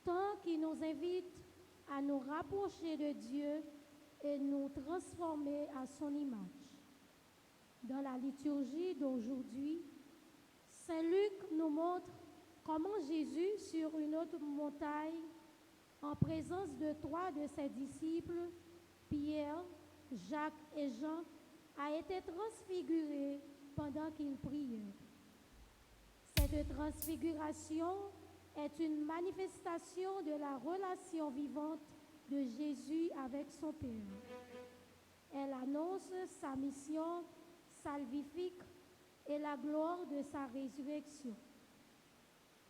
temps qui nous invite à nous rapprocher de Dieu et nous transformer à son image. Dans la liturgie d'aujourd'hui, Saint Luc nous montre comment Jésus, sur une autre montagne, en présence de trois de ses disciples, Pierre, Jacques et Jean, a été transfiguré pendant qu'il priait. Cette transfiguration est une manifestation de la relation vivante de Jésus avec son Père. Elle annonce sa mission salvifique et la gloire de sa résurrection.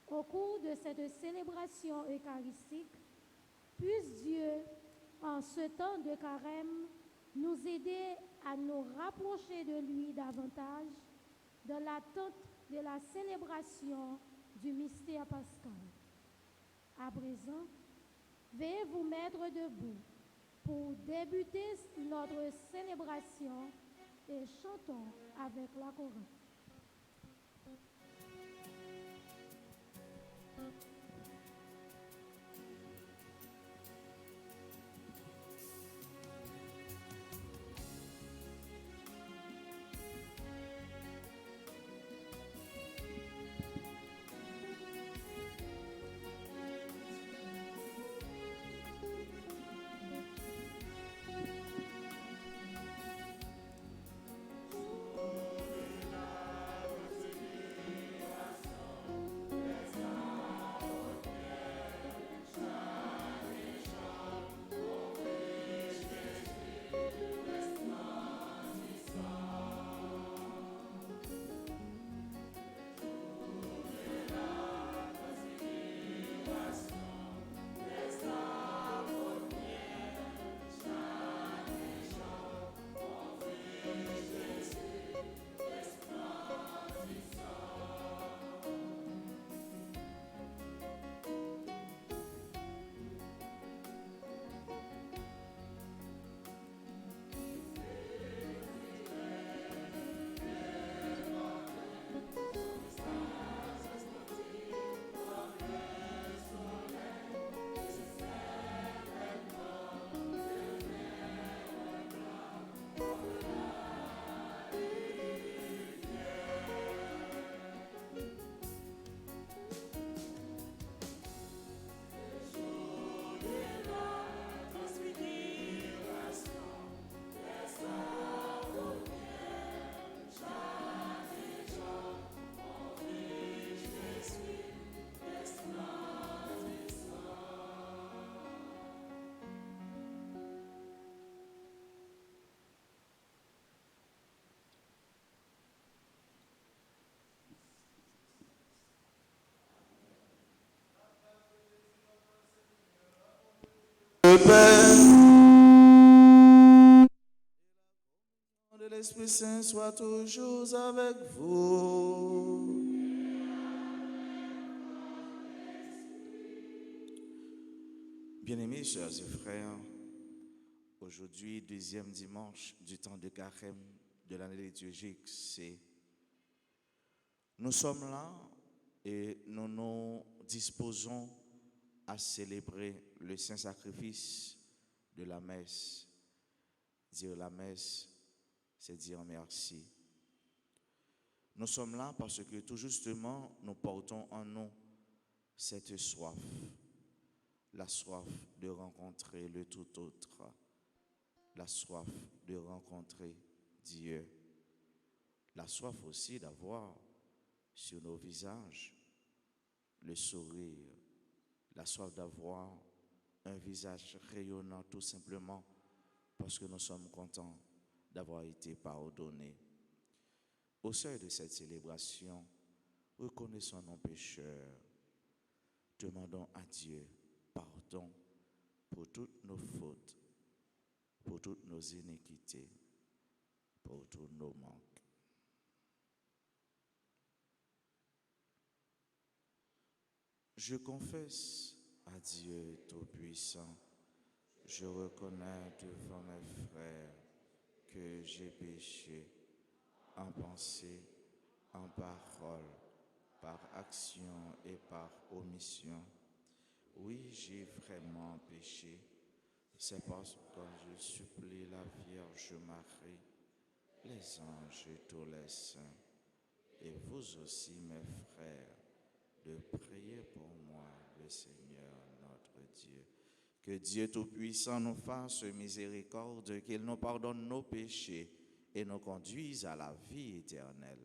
Au cours de cette célébration eucharistique, puisse Dieu, en ce temps de carême, nous aider à nous rapprocher de lui davantage dans l'attente de la célébration du mystère pascal. À présent, veuillez vous mettre debout pour débuter notre célébration et chantons avec la chorale. Le Père de l'Esprit Saint soit toujours avec vous. Bien-aimés, sœurs et frères, aujourd'hui, deuxième dimanche du temps de carême de l'année liturgique, nous sommes là et nous nous disposons à célébrer le saint sacrifice de la messe. Dire la messe, c'est dire merci. Nous sommes là parce que tout justement, nous portons en nous cette soif, la soif de rencontrer le tout autre, la soif de rencontrer Dieu, la soif aussi d'avoir sur nos visages le sourire, la soif d'avoir un visage rayonnant tout simplement parce que nous sommes contents d'avoir été pardonnés. Au seuil de cette célébration, reconnaissons nos pécheurs, demandons à Dieu pardon pour toutes nos fautes, pour toutes nos iniquités, pour tous nos manques. Je confesse à Dieu Tout-Puissant, je reconnais devant mes frères que j'ai péché en pensée, en parole, par action et par omission. Oui, j'ai vraiment péché. C'est parce que je supplie la Vierge Marie, les anges et tous les saints, et vous aussi, mes frères, de prier pour moi, le Seigneur notre Dieu. Que Dieu Tout-Puissant nous fasse miséricorde, qu'il nous pardonne nos péchés et nous conduise à la vie éternelle.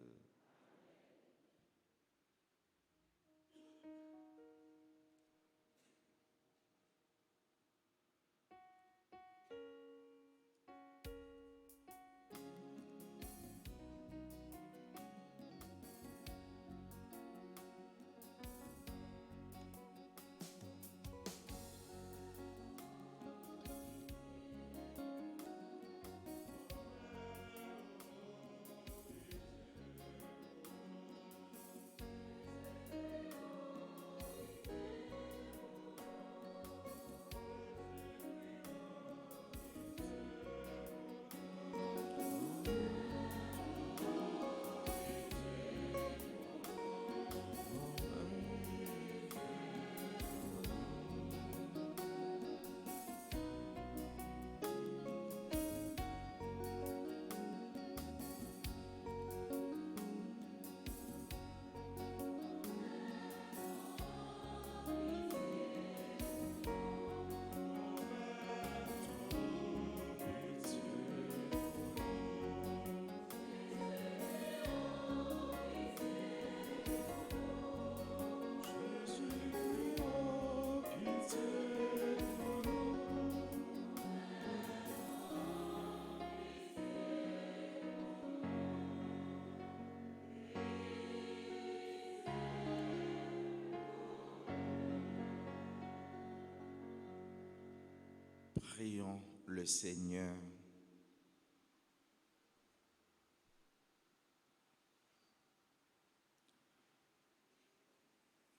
Prions le Seigneur.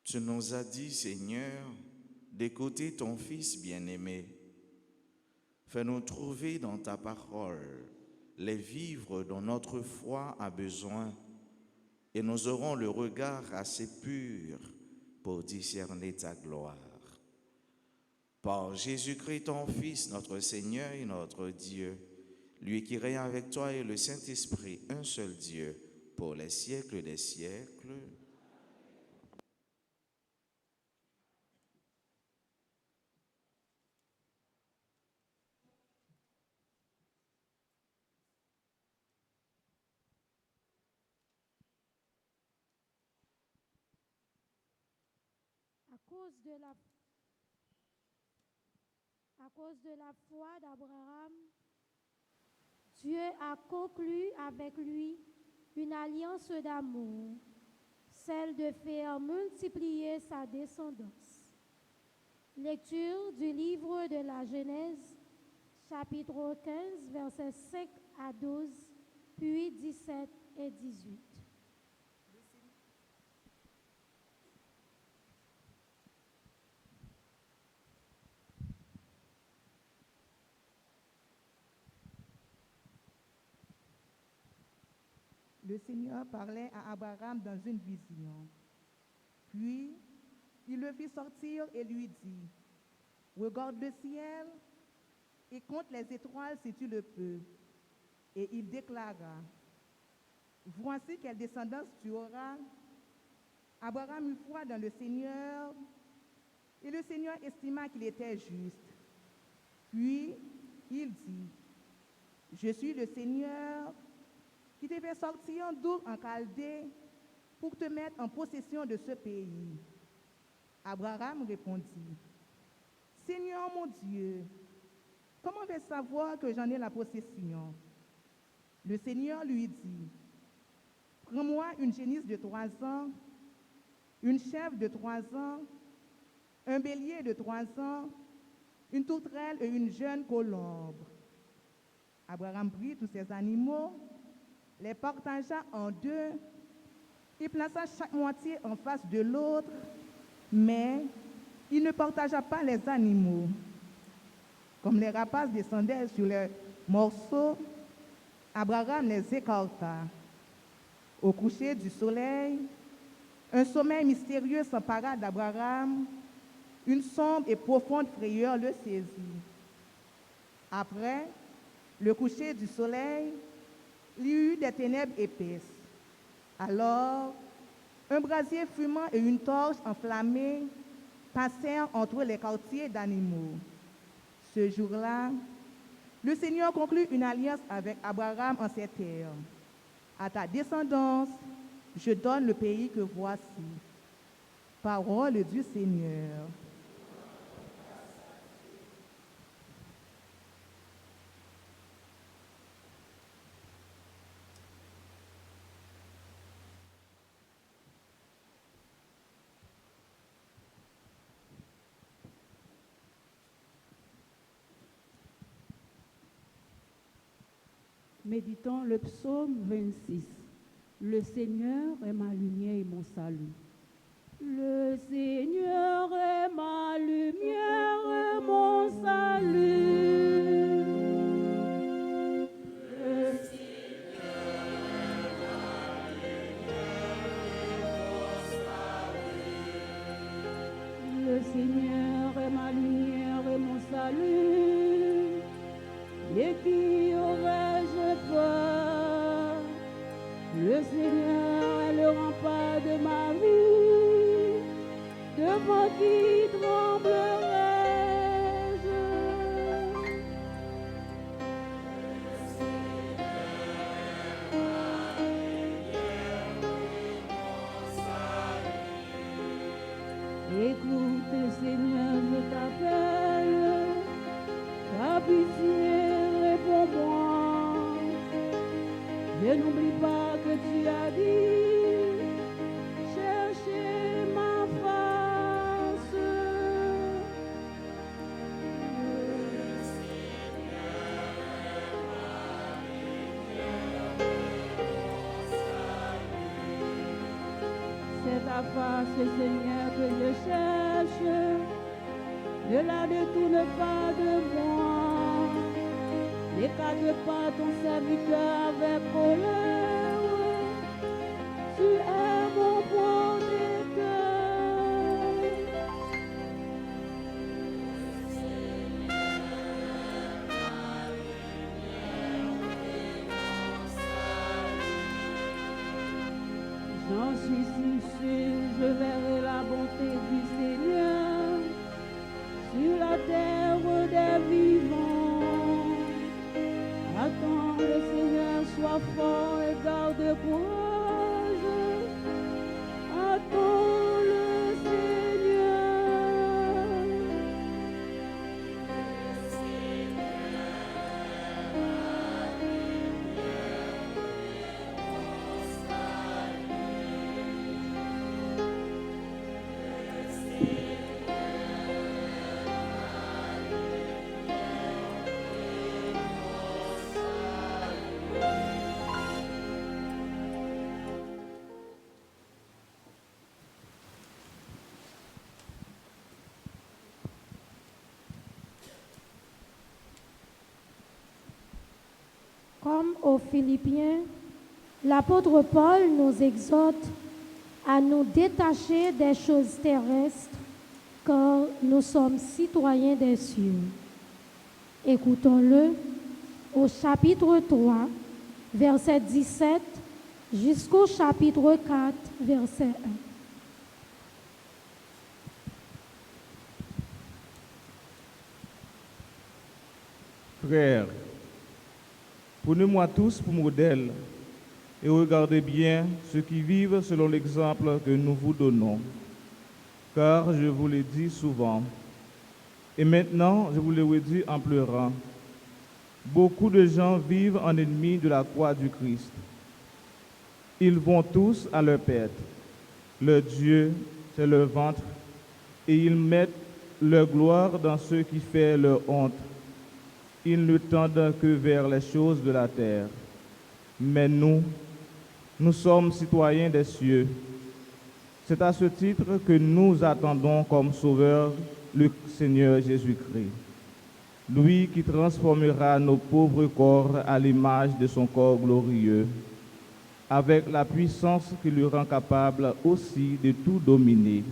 Tu nous as dit, Seigneur, d'écouter ton Fils bien-aimé. Fais-nous trouver dans ta parole les vivres dont notre foi a besoin, et nous aurons le regard assez pur pour discerner ta gloire. Par Jésus-Christ, ton Fils, notre Seigneur et notre Dieu, lui qui règne avec toi et le Saint-Esprit, un seul Dieu, pour les siècles des siècles. À cause de la foi d'Abraham, Dieu a conclu avec lui une alliance d'amour, celle de faire multiplier sa descendance. Lecture du livre de la Genèse, chapitre 15, versets 5 à 12, puis 17 et 18. Le Seigneur parlait à Abraham dans une vision. Puis, il le fit sortir et lui dit, « Regarde le ciel et compte les étoiles si tu le peux. » Et il déclara, « Voici quelle descendance tu auras. » Abraham eut foi dans le Seigneur, et le Seigneur estima qu'il était juste. Puis, il dit, « Je suis le Seigneur qui te fait sortir d'Our en Chaldée pour te mettre en possession de ce pays. » Abraham répondit, « Seigneur mon Dieu, comment vais-je savoir que j'en ai la possession? » Le Seigneur lui dit, « Prends-moi une génisse de 3 ans, une chèvre de 3 ans, un bélier de 3 ans, une tourterelle et une jeune colombe. » Abraham prit tous ces animaux, les partagea en 2 et plaça chaque moitié en face de l'autre, mais il ne partagea pas les animaux. Comme les rapaces descendaient sur les morceaux, Abraham les écarta. Au coucher du soleil, un sommeil mystérieux s'empara d'Abraham, une sombre et profonde frayeur le saisit. Après le coucher du soleil, il y eut des ténèbres épaisses. Alors, un brasier fumant et une torche enflammée passèrent entre les quartiers d'animaux. Ce jour-là, le Seigneur conclut une alliance avec Abraham en ces termes. À ta descendance, je donne le pays que voici. Parole du Seigneur. Méditons le psaume 26. Le Seigneur est ma lumière et mon salut. Le Seigneur est ma lumière et mon salut. Le Seigneur est ma lumière et mon salut. Le Seigneur est ma lumière et mon salut. Et qui aurais-je peur? Le Seigneur est le rempart de ma vie. Devant qui tremblerai-je? Le Seigneur est ma lumière et mon salut. Écoute, Seigneur, je t'appelle. Ta pitié, réponds-moi. Je n'oublie pas que tu as dit, cherchez ma face. Le Seigneur est ma lumière et mon salut. C'est ta face, Seigneur, que je cherche. Ne la détourne pas de moi. N'écarte pas ton serviteur avec colère. Tu es mon protecteur. Le Seigneur est ma lumière et mon salut. J'en suis si sûr, je verrai la bonté du Seigneur sur la terre des vivants. Attends le Seigneur, sois fort et garde courage. Attends le Seigneur. Le Seigneur est ma lumière et mon salut. Le Comme aux Philippiens, l'apôtre Paul nous exhorte à nous détacher des choses terrestres, car nous sommes citoyens des cieux. Écoutons-le au chapitre 3, verset 17, jusqu'au chapitre 4, verset 1. Frères, prenez-moi tous pour modèle et regardez bien ceux qui vivent selon l'exemple que nous vous donnons. Car je vous l'ai dit souvent, et maintenant je vous le redis en pleurant, beaucoup de gens vivent en ennemis de la croix du Christ. Ils vont tous à leur perte. Leur Dieu, c'est leur ventre, et ils mettent leur gloire dans ce qui fait leur honte. Ils ne tendent que vers les choses de la terre. Mais nous sommes citoyens des cieux. C'est à ce titre que nous attendons comme Sauveur le Seigneur Jésus-Christ. Lui qui transformera nos pauvres corps à l'image de son corps glorieux, avec la puissance qui le rend capable aussi de tout dominer.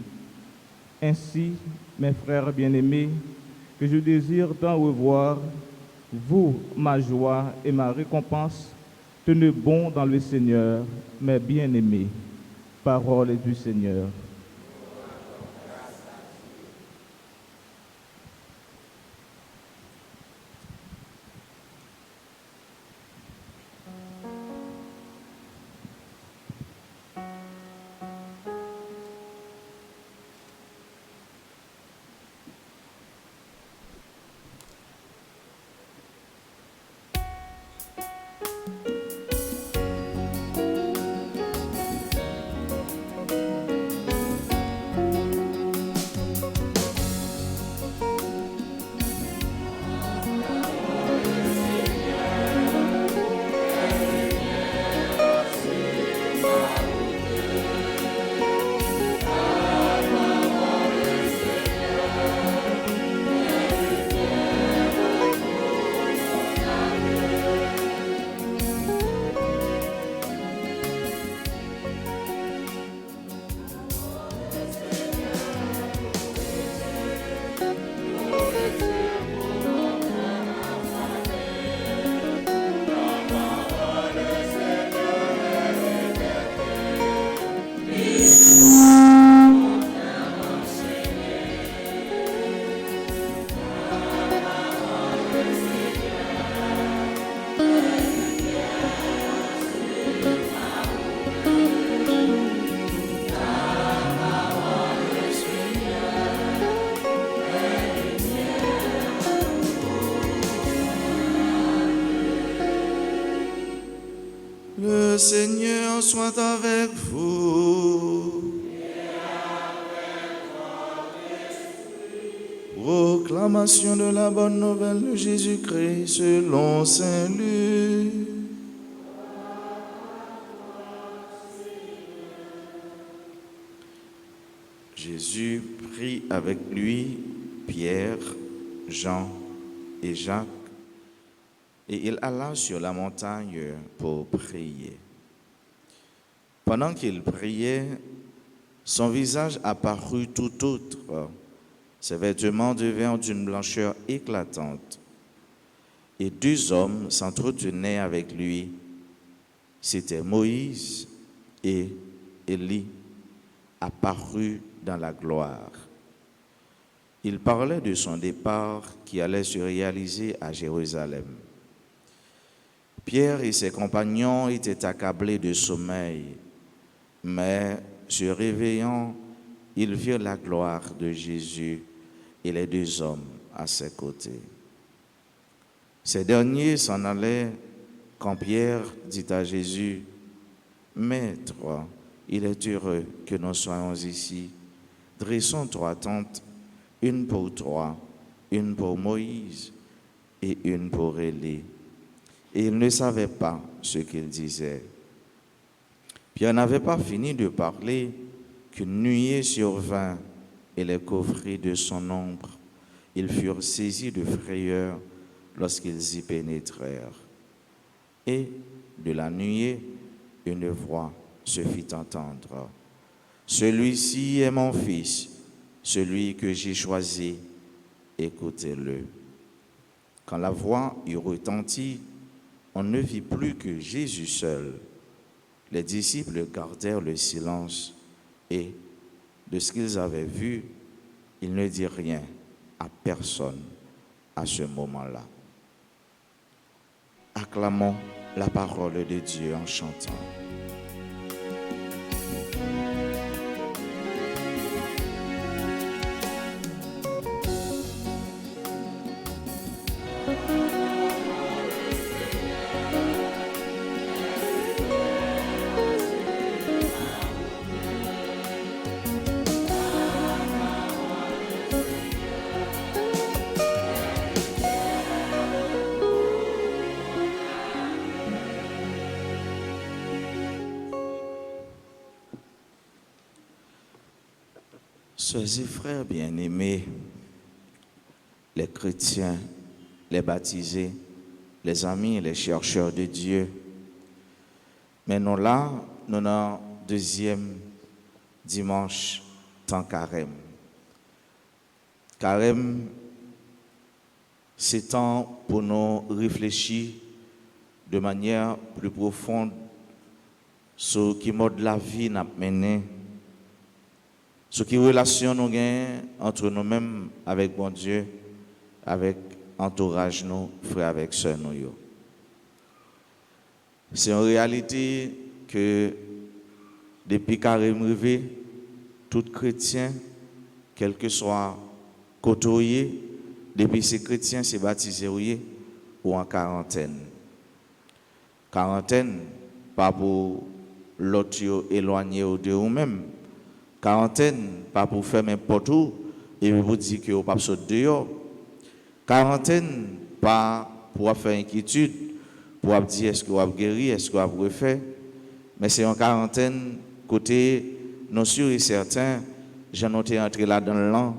Ainsi, mes frères bien-aimés, que je désire tant revoir, vous, ma joie et ma récompense, tenez bon dans le Seigneur, mes bien-aimés. Parole du Seigneur. Le Seigneur soit avec vous. Proclamation de la bonne nouvelle de Jésus-Christ selon Saint Luc. Jésus prit avec lui Pierre, Jean et Jacques, et il alla sur la montagne pour prier. Pendant qu'il priait, son visage apparut tout autre. Ses vêtements devinrent d'une blancheur éclatante. Et deux hommes s'entretenaient avec lui. C'étaient Moïse et Élie, apparus dans la gloire. Il parlait de son départ qui allait se réaliser à Jérusalem. Pierre et ses compagnons étaient accablés de sommeil, mais se réveillant, ils virent la gloire de Jésus et les deux hommes à ses côtés. Ces derniers s'en allaient quand Pierre dit à Jésus, « Maître, il est heureux que nous soyons ici. Dressons trois tentes, une pour toi, une pour Moïse et une pour Élie. » Et il ne savait pas ce qu'il disait. Pierre n'avait pas fini de parler qu'une nuée survint et les couvrit de son ombre. Ils furent saisis de frayeur lorsqu'ils y pénétrèrent. Et de la nuée, une voix se fit entendre. « Celui-ci est mon fils, celui que j'ai choisi, écoutez-le. » Quand la voix eut retenti, on ne vit plus que Jésus seul. Les disciples gardèrent le silence et, de ce qu'ils avaient vu, ils ne dirent rien à personne à ce moment-là. Acclamons la parole de Dieu en chantant. Sœurs et frères bien-aimés, les chrétiens, les baptisés, les amis et les chercheurs de Dieu, mais nous là, nous avons deuxième dimanche temps carême. Carême, c'est temps pour nous réfléchir de manière plus profonde sur qui mode la vie n'a mené, sur qui relation nous gagnons entre nous-mêmes avec bon Dieu, avec entourage nous, frères avec sœurs nous. C'est en réalité que depuis Carême arrivé, tout chrétien, quel que soit côtoyé, depuis ces chrétiens, c'est baptisé ou en quarantaine. Quarantaine, pas pour l'autre éloigné de vous-même. Quarantaine, pas pour faire n'importe où et vous dire que vous ne pouvez pas sortir dehors. Quarantaine, pas pour faire inquiétude, pour dire est-ce que vous avez guéri, est-ce que vous avez refait. Mais c'est en quarantaine, côté non sûr et certain, j'en ai entré là dans le land.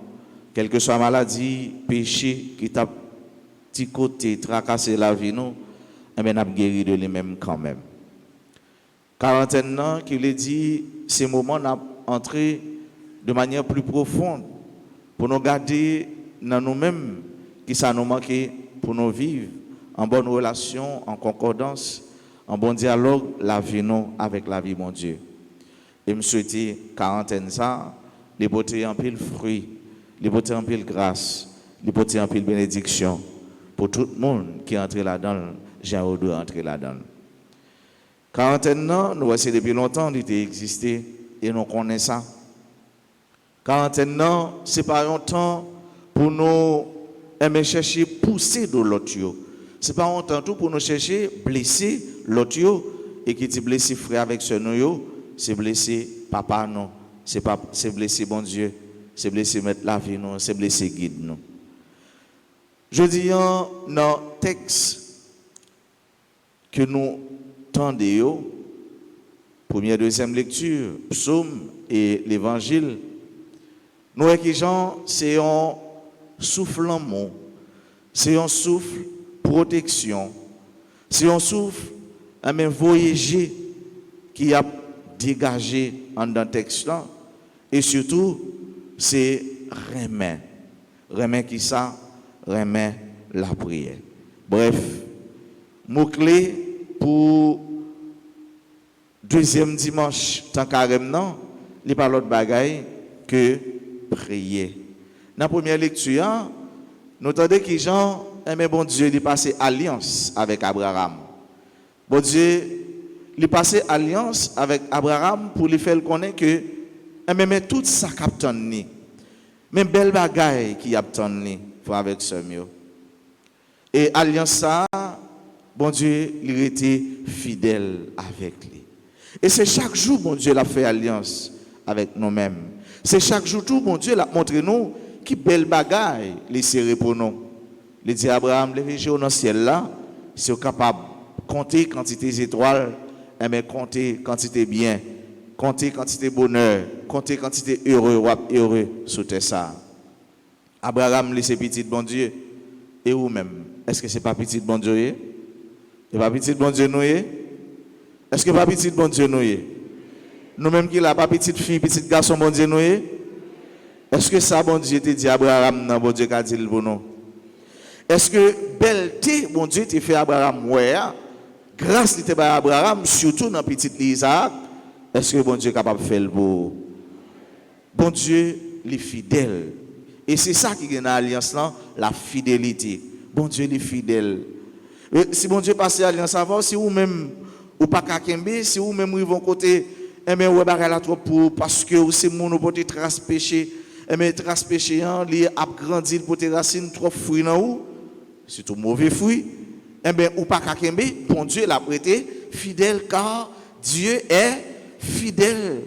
Quelle que soit maladie, péché qui t'a petit côté tracassé la vie, nous, eh bien, on a guéri de lui-même quand même. Quarantaine, qui lui dit, ces moments, on a entré de manière plus profonde pour nous garder dans nous-mêmes, qui ça nous manquait pour nous vivre en bonne relation, en concordance, en bon dialogue, la vie nous avec la vie, mon Dieu. Et me souhaiter quarantaine ça, les beautés en pile fruits, les beautés en pile grâce, les beautés en pile bénédiction pour tout le monde qui est entré là-dedans, j'ai envie entrer là-dedans. Quarantaine, non, nous voici depuis longtemps, il était existé et nous connaissons ça. Quarantaine, non, c'est pas un temps pour nous aimer chercher pousser de l'autre. C'est pas un temps tout pour nous chercher blesser l'autre et qui dit blesser frère avec ce nous, c'est blesser papa non, c'est blesser bon Dieu, c'est blesser mettre la vie non, c'est blesser guide nous. Je dis dans le texte que nous tendons, première, deuxième lecture, psaume et l'évangile, nous voyons c'est un souffle en mot, c'est un souffle protection, c'est un souffle un même voyager qui a dégagé en dans le texte là, et surtout c'est remet qui ça, remet la prière. Bref, mot-clé pour deuxième dimanche, tant carême non, il n'y a pas l'autre bagaille que prier. Dans la première lecture, nous entendons que Jean, mais bon Dieu, il passé alliance avec Abraham. Bon Dieu, il passé alliance avec Abraham pour lui faire connaître que, mais tout ça capte ni, même belle bagaille qui a ni, faut avec ce mieux. Et alliance ça, bon Dieu, il était fidèle avec lui. Et c'est chaque jour, bon Dieu, l'a fait alliance avec nous-mêmes. C'est chaque jour, tout, bon Dieu, l'a montré nous qui belle bagaille les serrer pour nous. Il dit Abraham, les régions dans le ciel là, c'est capable de compter quantité d'étoiles, mais compter quantité bien, compter quantité bonheur, compter quantité heureux sur terre ça. Abraham, c'est petit bon Dieu. Et vous-même, est-ce que c'est pas petit bon Dieu? Et pas petit bon Dieu nous? Est-ce que pas petit bon Dieu nous? Nous-mêmes qui là, pas petite fille, petit garçon bon Dieu nous? Est-ce que ça bon Dieu te dit Abraham, non bon Dieu qu'a dit pour nous? Est-ce que belleté, bon Dieu, t'a fait Abraham, ouais, grâce à Abraham, surtout dans petite Isaac, est-ce que bon Dieu est capable de faire le beau? Bon Dieu, il est fidèle. Et c'est ça qui est dans l'alliance là, la fidélité. Bon Dieu, il est fidèle. Et si bon Dieu passe l'alliance avant, si vous-même, ou pas kakembe, si vous-même, vous vont côté, eh bien, vous avez la trop pour, parce que c'est mon opote trace péché, eh bien, trace péché, il a grandi pour tes racines, trop fruits dans vous. C'est tout mauvais fruit, eh bien, ou pas kakembe, bon Dieu l'a prêté fidèle car Dieu est fidèle.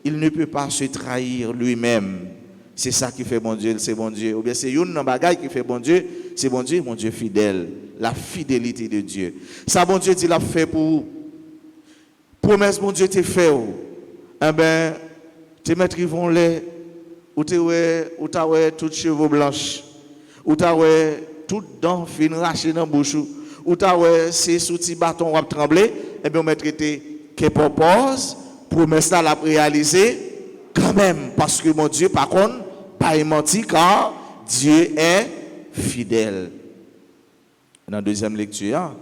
Il ne peut pas se trahir lui-même. C'est ça qui fait bon Dieu, c'est bon Dieu. Ou bien c'est une bagaille qui fait bon Dieu, c'est bon Dieu fidèle. La fidélité de Dieu. Ça, bon Dieu dit l'a fait pour promesse, bon Dieu t'a fait. Eh bien, tes maîtres vont les, ou t'as ouais toutes cheveux blanches, ou t'as ouais tout dents fin raché dans bouche, ou t'as ouais c'est sous petit bâton va trembler, et bien on mettre que propose promesse là la réaliser quand même parce que mon Dieu par contre pas menti car Dieu est fidèle. Dans la deuxième lecture,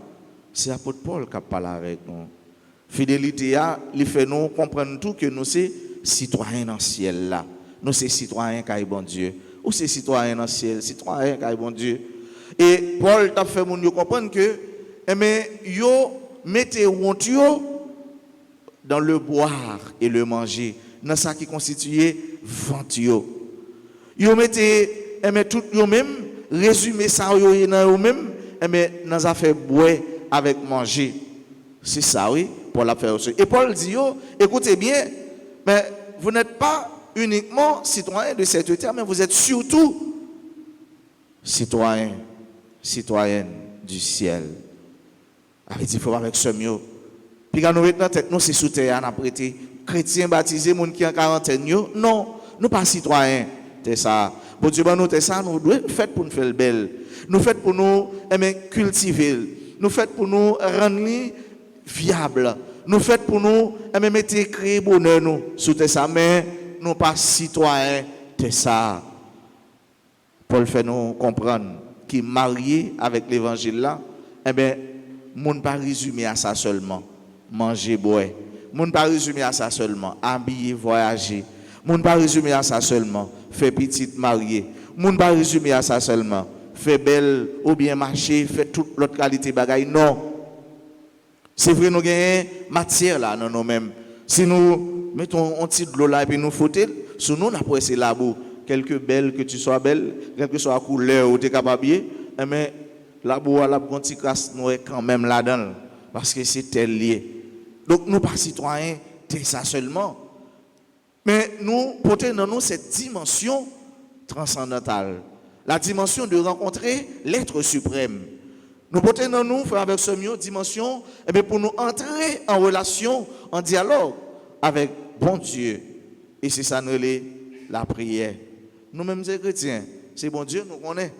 c'est l'apôtre Paul qui a parlé avec nous. Fidélité, il fait nous comprendre tout que nous sommes citoyens dans le ciel là. Nous sommes citoyens qui bon Dieu. Ou c'est citoyens dans le ciel, citoyens qui bon Dieu. Et Paul t'a fait nous comprendre que, yo mettez honte dans le boire et le manger, dans ça qui constitue vente yo. Yo mettez, tout yo même résumer ça yo dans yo même, dans affaire boire avec manger. C'est ça oui, Paul a fait aussi. Et Paul dit yo, écoutez bien, mais vous n'êtes pas uniquement citoyen de cette terre, mais vous êtes surtout citoyen, citoyenne du ciel. Avec il faut avec ce mieux. Puis quand nous mettons dans tête, nous c'est sous terre, on a prêté chrétiens baptisés, gens qui en quarantaine, non, nous pas citoyens. C'est ça. Bon Dieu, nous c'est ça, nous devons faire pour nous faire belle. Nous faisons pour nous cultiver. Nous faisons pour nous rendre viable. Nous faisons pour nous mettre créer bonheur nous sous ça, mais nous pas citoyens de ça. Paul fait nous comprendre qu'il est marié avec l'évangile là, monde pas résumé à ça seulement. Manger, boire. Monde pas résumé à ça seulement. Habiller, voyager. Monde pas résumé à ça seulement. Faire petite mariée. Monde pas résumé à ça seulement. Faire belle ou bien marcher, faire toute l'autre qualité bagaille. Non. C'est vrai, nous gagnons matière là, dans nous-mêmes. Si nous mettons un petit de l'eau là et puis nous foutons, sur nous, on a pressé la boue. Quelque belle que tu sois belle, quelle que soit la couleur où tu es capable de mais la boue, la petite casse, nous est quand même là-dedans. Parce que c'est tel lié. Donc, nous, pas citoyens, c'est ça seulement. Mais nous, portons dans nous cette dimension transcendantale. La dimension de rencontrer l'être suprême. Nous portons dans nous, frère avec ce mieux, dimension, pour nous entrer en relation, en dialogue avec bon Dieu. Et c'est ça, nous, la prière. Nous-mêmes, les chrétiens, c'est bon Dieu, nous connaissons.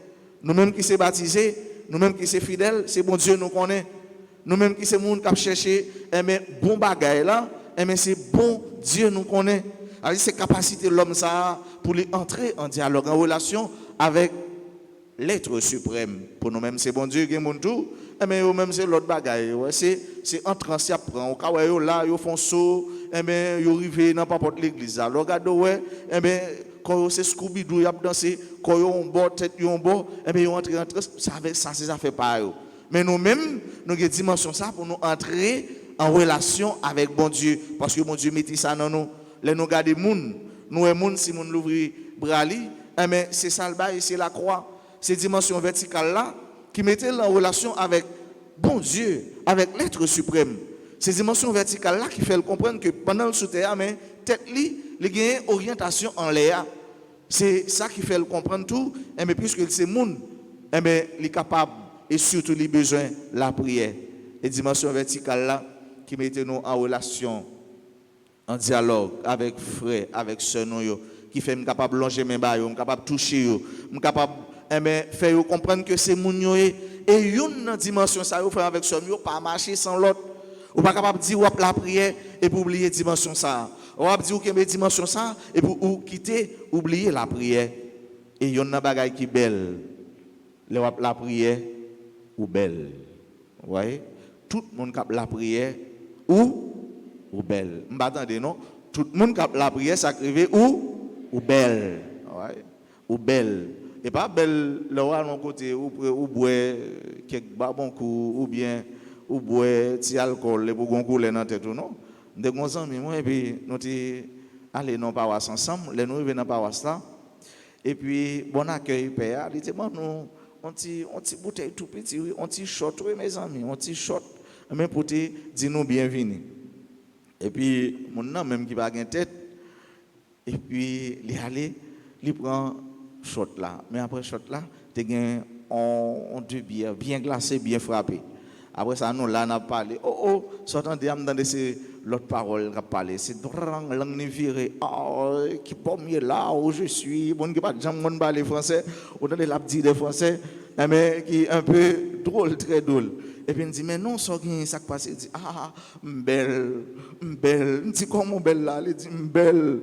Nous-mêmes qui sommes baptisés, nous-mêmes qui sommes fidèles, c'est bon Dieu, nous connaissons. Nous-mêmes qui sommes gens qui cherchent bon bagage là, c'est bon Dieu, nous connaissons. Alors, c'est capacité de l'homme ça pour lui entrer en dialogue, en relation avec l'être suprême. Pour nous-mêmes, c'est bon Dieu qui est mon tout. Mais eux-mêmes, c'est l'autre bagaille. Ouais, c'est entrant, c'est apprend. Au cas où là, ils font saut, ils arrivent dans n'importe l'église. Alors, regardez, ouais, quand c'est Scooby-Doo, ils ont dansé, quand ils ont bord, tête, ils ont bord, ils ont entré, ça, c'est ça fait pas. Mais nous-mêmes, nous avons une dimension ça pour nous entrer en relation avec bon Dieu. Parce que bon Dieu met ça dans nous. Les nous regardons les gens, nous les gens, si nous l'ouvrons brali, c'est ça le bail, c'est la croix. Ces dimensions verticales là qui mettaient en relation avec bon Dieu, avec l'être suprême. Ces dimensions verticales là qui fait comprendre que pendant le sous-terre, tête li, il y a une orientation en l'air. C'est ça qui fait comprendre tout. Mais puisque c'est monde, il est capable et surtout il a besoin de la prière. Les dimensions verticales là qui mettaient nous en relation, en dialogue avec frères, avec sœurs, qui fait capable de longer mes bails, capable de toucher, capable faire comprendre que c'est mon et une dimension ça vous faire avec ce mieux pas marcher sans l'autre ou pas capable de dire la prière et pour oublier dimension ça ou pas dire que dimension ça et pour quitter oublier la prière et y a une bagaille qui belle la prière ou belle vous voyez tout le monde cap la prière ou belle m'attendez non tout le monde cap la prière ça crive ou belle ouais ou belle. Et pas belle le roi de mon côté ou boire quelques babon ou bien ou boire petit alcool pour gon couler dans tête non de gon ami moi et puis nous aller dans paroisse ensemble les nous arriver dans paroisse là et puis bon accueil père il dit bon nous on petit bouteille tout petit on petit shot oui mes amis on petit shot mais pour te dire nous bienvenue et puis mon nom même qui pas gain tête et puis il aller il prend shot là mais après shot là tu gain on deux bières bien glacées bien frappées après ça nous là on a parlé sortant de âme dans ces l'autre parole qu'a parlé c'est drang langue viré qui pommier là où je suis bon qui pas jamais mon parler français ou dans les labdi de français mais qui un peu drôle très drôle et puis il dit mais non ça qui ça passe il dit belle dit comment belle là il dit belle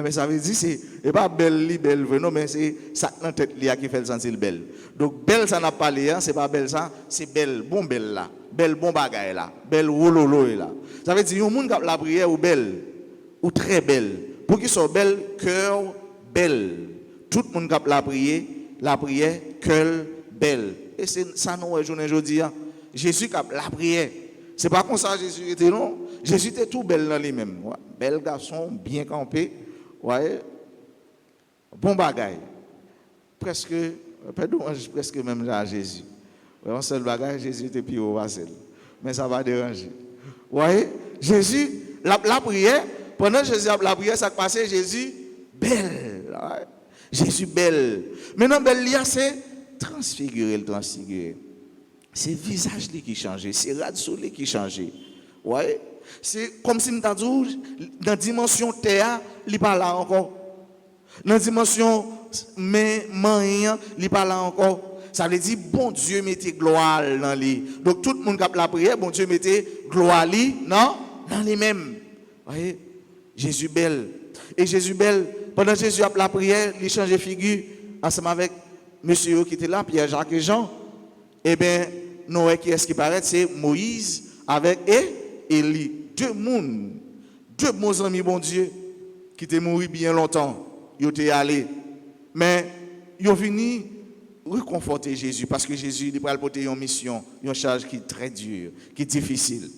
Mais ça veut dire c'est pas belle vrai non mais c'est ça dans tête li qui fait le sentir belle. Donc belle ça n'a pas parlé hein, c'est pas belle ça, c'est belle bon belle là, belle bon bagaille là, belle wololo là. Ça veut dire un monde qui la prière ou belle ou très belle. Pour qu'ils soient belles, cœur belle. Tout le monde qui la prière cœur belle. Et c'est ça nous journée aujourd'hui. Jésus qui la prière. C'est pas comme ça Jésus était non. Jésus était tout belle dans lui-même. Ouais. Bel garçon, bien campé. Ouais. Bon bagaille. Presque même à Jésus. Ouais, un seul bagaille, Jésus était plus haut à celle. Mais ça va déranger. Ouais. Jésus, la prière, pendant que Jésus a la prière, ça passait Jésus belle. Ouais. Jésus belle. Maintenant, belle, c'est transfigurer. C'est le visage qui change, c'est le soleil qui change. Ouais. C'est comme si nous avons dit, dans la dimension terre, il n'est pas là encore. Dans la dimension main, il n'est pas là encore. Ça veut dire, bon Dieu mettait gloire dans lui. Donc tout le monde qui a la prière, bon Dieu mettait gloire dans lui-même. Voyez, Jésus belle. Et Jésus belle, pendant que Jésus a la prière, il change de figure ensemble avec monsieur qui était là, Pierre, Jacques et Jean. Eh bien, Noé qui est-ce qui paraît, c'est Moïse avec Élie. Deux bons amis, bon Dieu, qui étaient morts bien longtemps. Ils étaient allés. Mais ils ont venu réconforter Jésus parce que Jésus il va porter une mission, une charge qui est très dure, qui est difficile.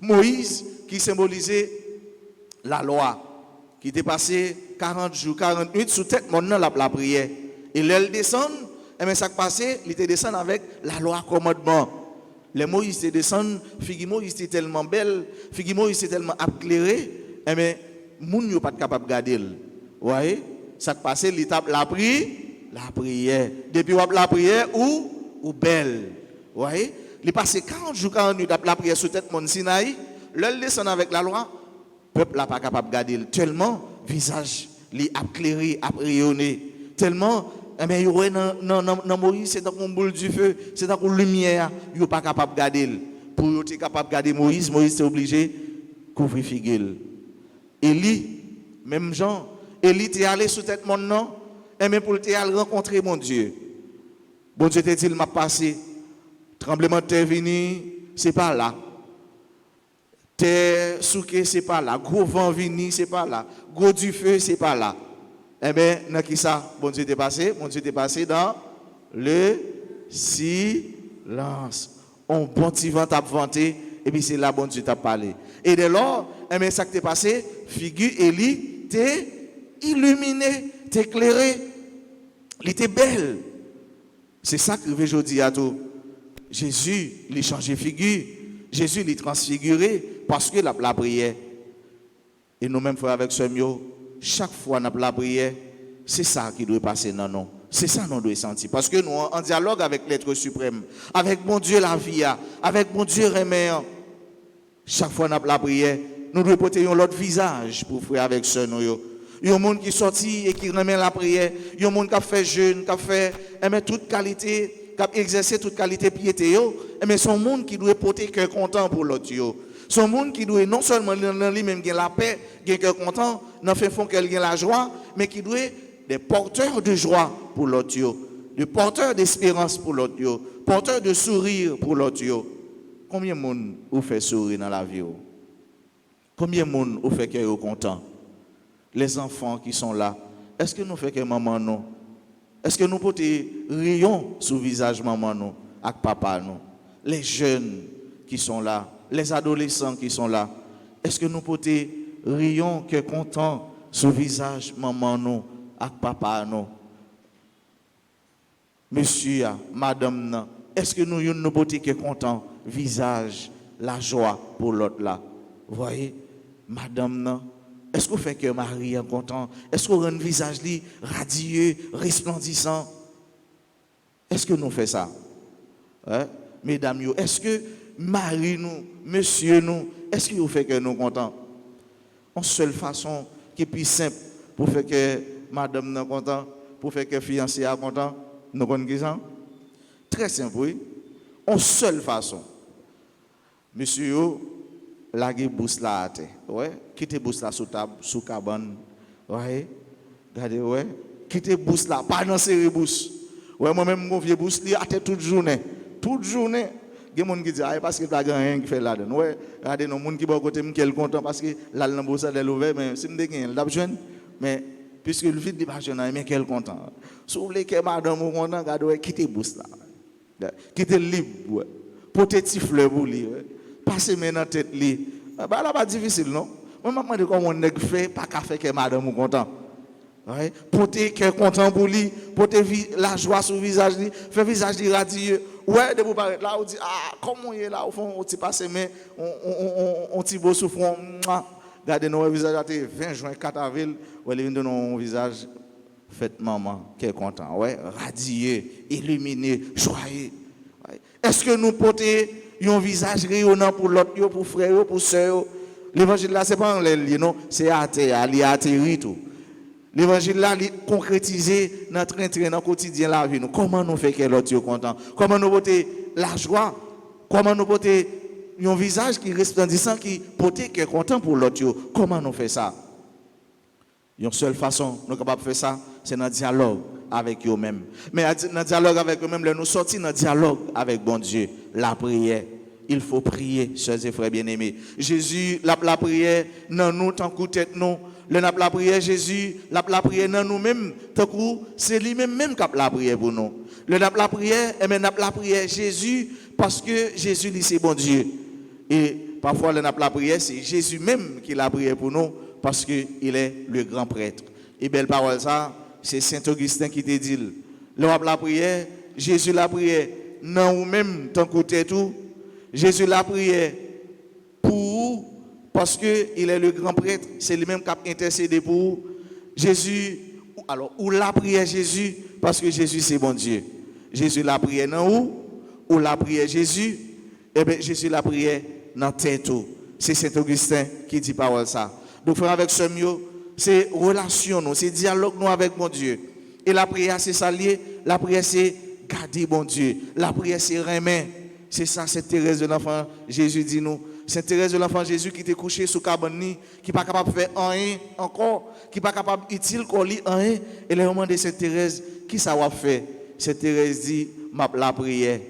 Moïse qui symbolisait la loi, qui était passé 40 jours, 40 nuits sous tête mon nom la prière. Et là, il descend, et bien ça qui passait, il était descend avec la loi commandement. Les Moïse était descend, figure Moïse était tellement belle, figure Moïse était tellement éclairé, et bien, moun yo pas capable de garder. Vous voyez, ça qui passait, l'étape la prière. Depuis la prière ou belle. Vous voyez, il passé 40 jours, 40 nuits la prière sous tête mon Sinaï, là, il descend avec la loi. Le peuple n'est pas capable de garder tellement visage li a éclairé, a rayonné, tellement mais dans Moïse c'est dans une boule du feu, c'est dans une lumière, il n'est pas capable de garder. Pour être capable de garder Moïse est obligé de couvrir figure. Élie, même Jean, Élie était allé sous tête mon nom, et même pour aller rencontrer mon Dieu. Bon Dieu te dit, il m'a passé, tremblement de terre venu, c'est pas là. Terre souké, c'est pas là. Gros vent vini, c'est pas là. Gros du feu, c'est pas là. Eh bien, dans qui ça? Bon Dieu t'est passé? Bon Dieu t'est passé dans le silence. On bon petit vent t'a vanté, et puis c'est là bon Dieu t'a parlé. Et dès lors, eh bien, ça qui t'est passé, figure Élie, t'es illuminé, t'es éclairé, il était belle. C'est ça que je dis à tout. Jésus, il a changé figure. Jésus l'est transfiguré parce que la prière. Et nous-mêmes, frères avec ce mieux, chaque fois que la prière, c'est ça qui doit passer dans nous. C'est ça que nous devons sentir. Parce que nous, en dialogue avec l'être suprême, avec mon Dieu la vie, avec mon Dieu remet, chaque fois que la prière, nous devons porter un autre visage pour frère avec ce nous. Il y a un monde qui sortit et qui remet la prière. Il y a un monde qui a fait jeûne, qui a fait toute qualité, qui a exercé toute qualité piété. Mais son monde qui doit porter cœur content pour l'autre. Son monde qui doit non seulement dans lui-même gagner la paix, gagner cœur content, dans fait fond qu'elle gagne la joie, mais qui doit des porteurs de joie pour l'autre, des porteurs d'espérance pour l'autre, porteurs de sourire pour l'autre. Combien de monde vous fait sourire dans la vie? Combien de monde vous fait cœur content? Les enfants qui sont là, est-ce que nous faisons que maman nous? Est-ce que nous portons rayon sur le visage maman nous, avec papa nous? Les jeunes qui sont là, les adolescents qui sont là, est-ce que nous portons rayon que content sur le visage maman nous, avec papa nous? Monsieur, madame, est-ce que nous portons que content visage, la joie pour l'autre là? Vous voyez, madame, est-ce que vous faites que Marie est content? Est-ce que vous rendez le visage radieux, resplendissant? Est-ce que nous faisons ça? Hein? Mesdames, est-ce que Marie nous, monsieur nous, est-ce que vous faites que nous contents? En seule façon qui est plus simple pour faire que madame nous content, pour faire que fiancé est content, nous connaissons? Très simple, oui. En seule façon. Monsieur, la bousse là à terre. Ouais, quittez bousse là sous table, sous cabane, Ouais. Regardez, ouais. Quittez bouche là, pas dans serrer bouche. Ouais, moi-même, mon vieux bouche, il a toute journée. Toute journée. Il y a des gens qui disent, ah, parce qu'il n'y a rien qui fait là-dedans. Ouais, regardez, les gens qui sont côté, qui sont contents parce que là, le bourse est ouvert, mais si je suis là, mais puisque le vide n'est pas jeune, mais qui est content. Si vous voulez que madame est content, regardez, quittez bouche là. Quittez le libre. Portez petit fleur pour lui. Passez maintenant tête lui. Bah là, pas difficile, non? Moi, je me demande comment on fait, pas qu'à faire que madame est content. Ouais. Porter cœur content pour lui, porter la joie sur le visage, faire le visage radieux. Ouais, de vous paraître là, on dit, ah, comment il est là, au fond, on t'y passe, mais on t'y beau souffrant. Regardez nos visages, 20 juin, 4 avril, on est dans nos visages, faites maman, qui est content, ouais, radieux, illuminé, joyeux. Ouais. Est-ce que nous portons un visage rayonnant pour l'autre, pour frère, pour soeur? L'évangile là, ce n'est pas un lien, non, c'est atterri tout. L'évangile là, il est concrétisé dans notre quotidien la vie. Comment nous faisons que l'autre est content? Comment nous portons la joie? Comment nous portons un visage qui est resplendissant, qui porte qui est content pour l'autre? Comment nous faisons ça? Une seule façon, nous sommes capables de faire ça, c'est dans le dialogue avec eux-mêmes. Mais dans le dialogue avec eux-mêmes, nous sortons dans le dialogue avec bon Dieu, la prière. Il faut prier, chers et frères bien-aimés. Jésus, la prière, dans nous, tant que tête nous. Le n'a la prière Jésus, la prière dans nous-mêmes, tant que c'est lui-même qui a la prière pour nous. Le n'a la prière, et bien n'a la prière Jésus, parce que Jésus, c'est bon Dieu. Et parfois, le n'a la prière, c'est Jésus même qui l'a prière pour nous, parce qu'il est le grand prêtre. Et belle parole ça, c'est Saint Augustin qui te dit. Le n'a la prière, Jésus la prière, dans nous-mêmes, tant que tête tout. Jésus l'a prié pour parce qu'il est le grand prêtre, c'est lui-même qui a intercédé pour Jésus. Alors, où l'a prié Jésus? Parce que Jésus c'est bon Dieu. Jésus l'a prié dans où l'a prié Jésus? Eh bien, Jésus l'a prié dans tête. C'est Saint Augustin qui dit parole ça. Donc, frère, avec ce mieux, c'est relation, c'est dialogue nous avec mon Dieu. Et la prière, c'est ça lié. La prière, c'est garder bon Dieu. La prière, c'est remettre. C'est ça, Sainte Thérèse de l'Enfant Jésus dit nous. Sainte Thérèse de l'Enfant Jésus qui était couché sous cabane, qui n'est pas capable de faire rien encore, qui n'est pas capable utile qu'on lit rien. Et le moment de Sainte Thérèse, qui ça va faire? Sainte Thérèse dit, m'a la prière.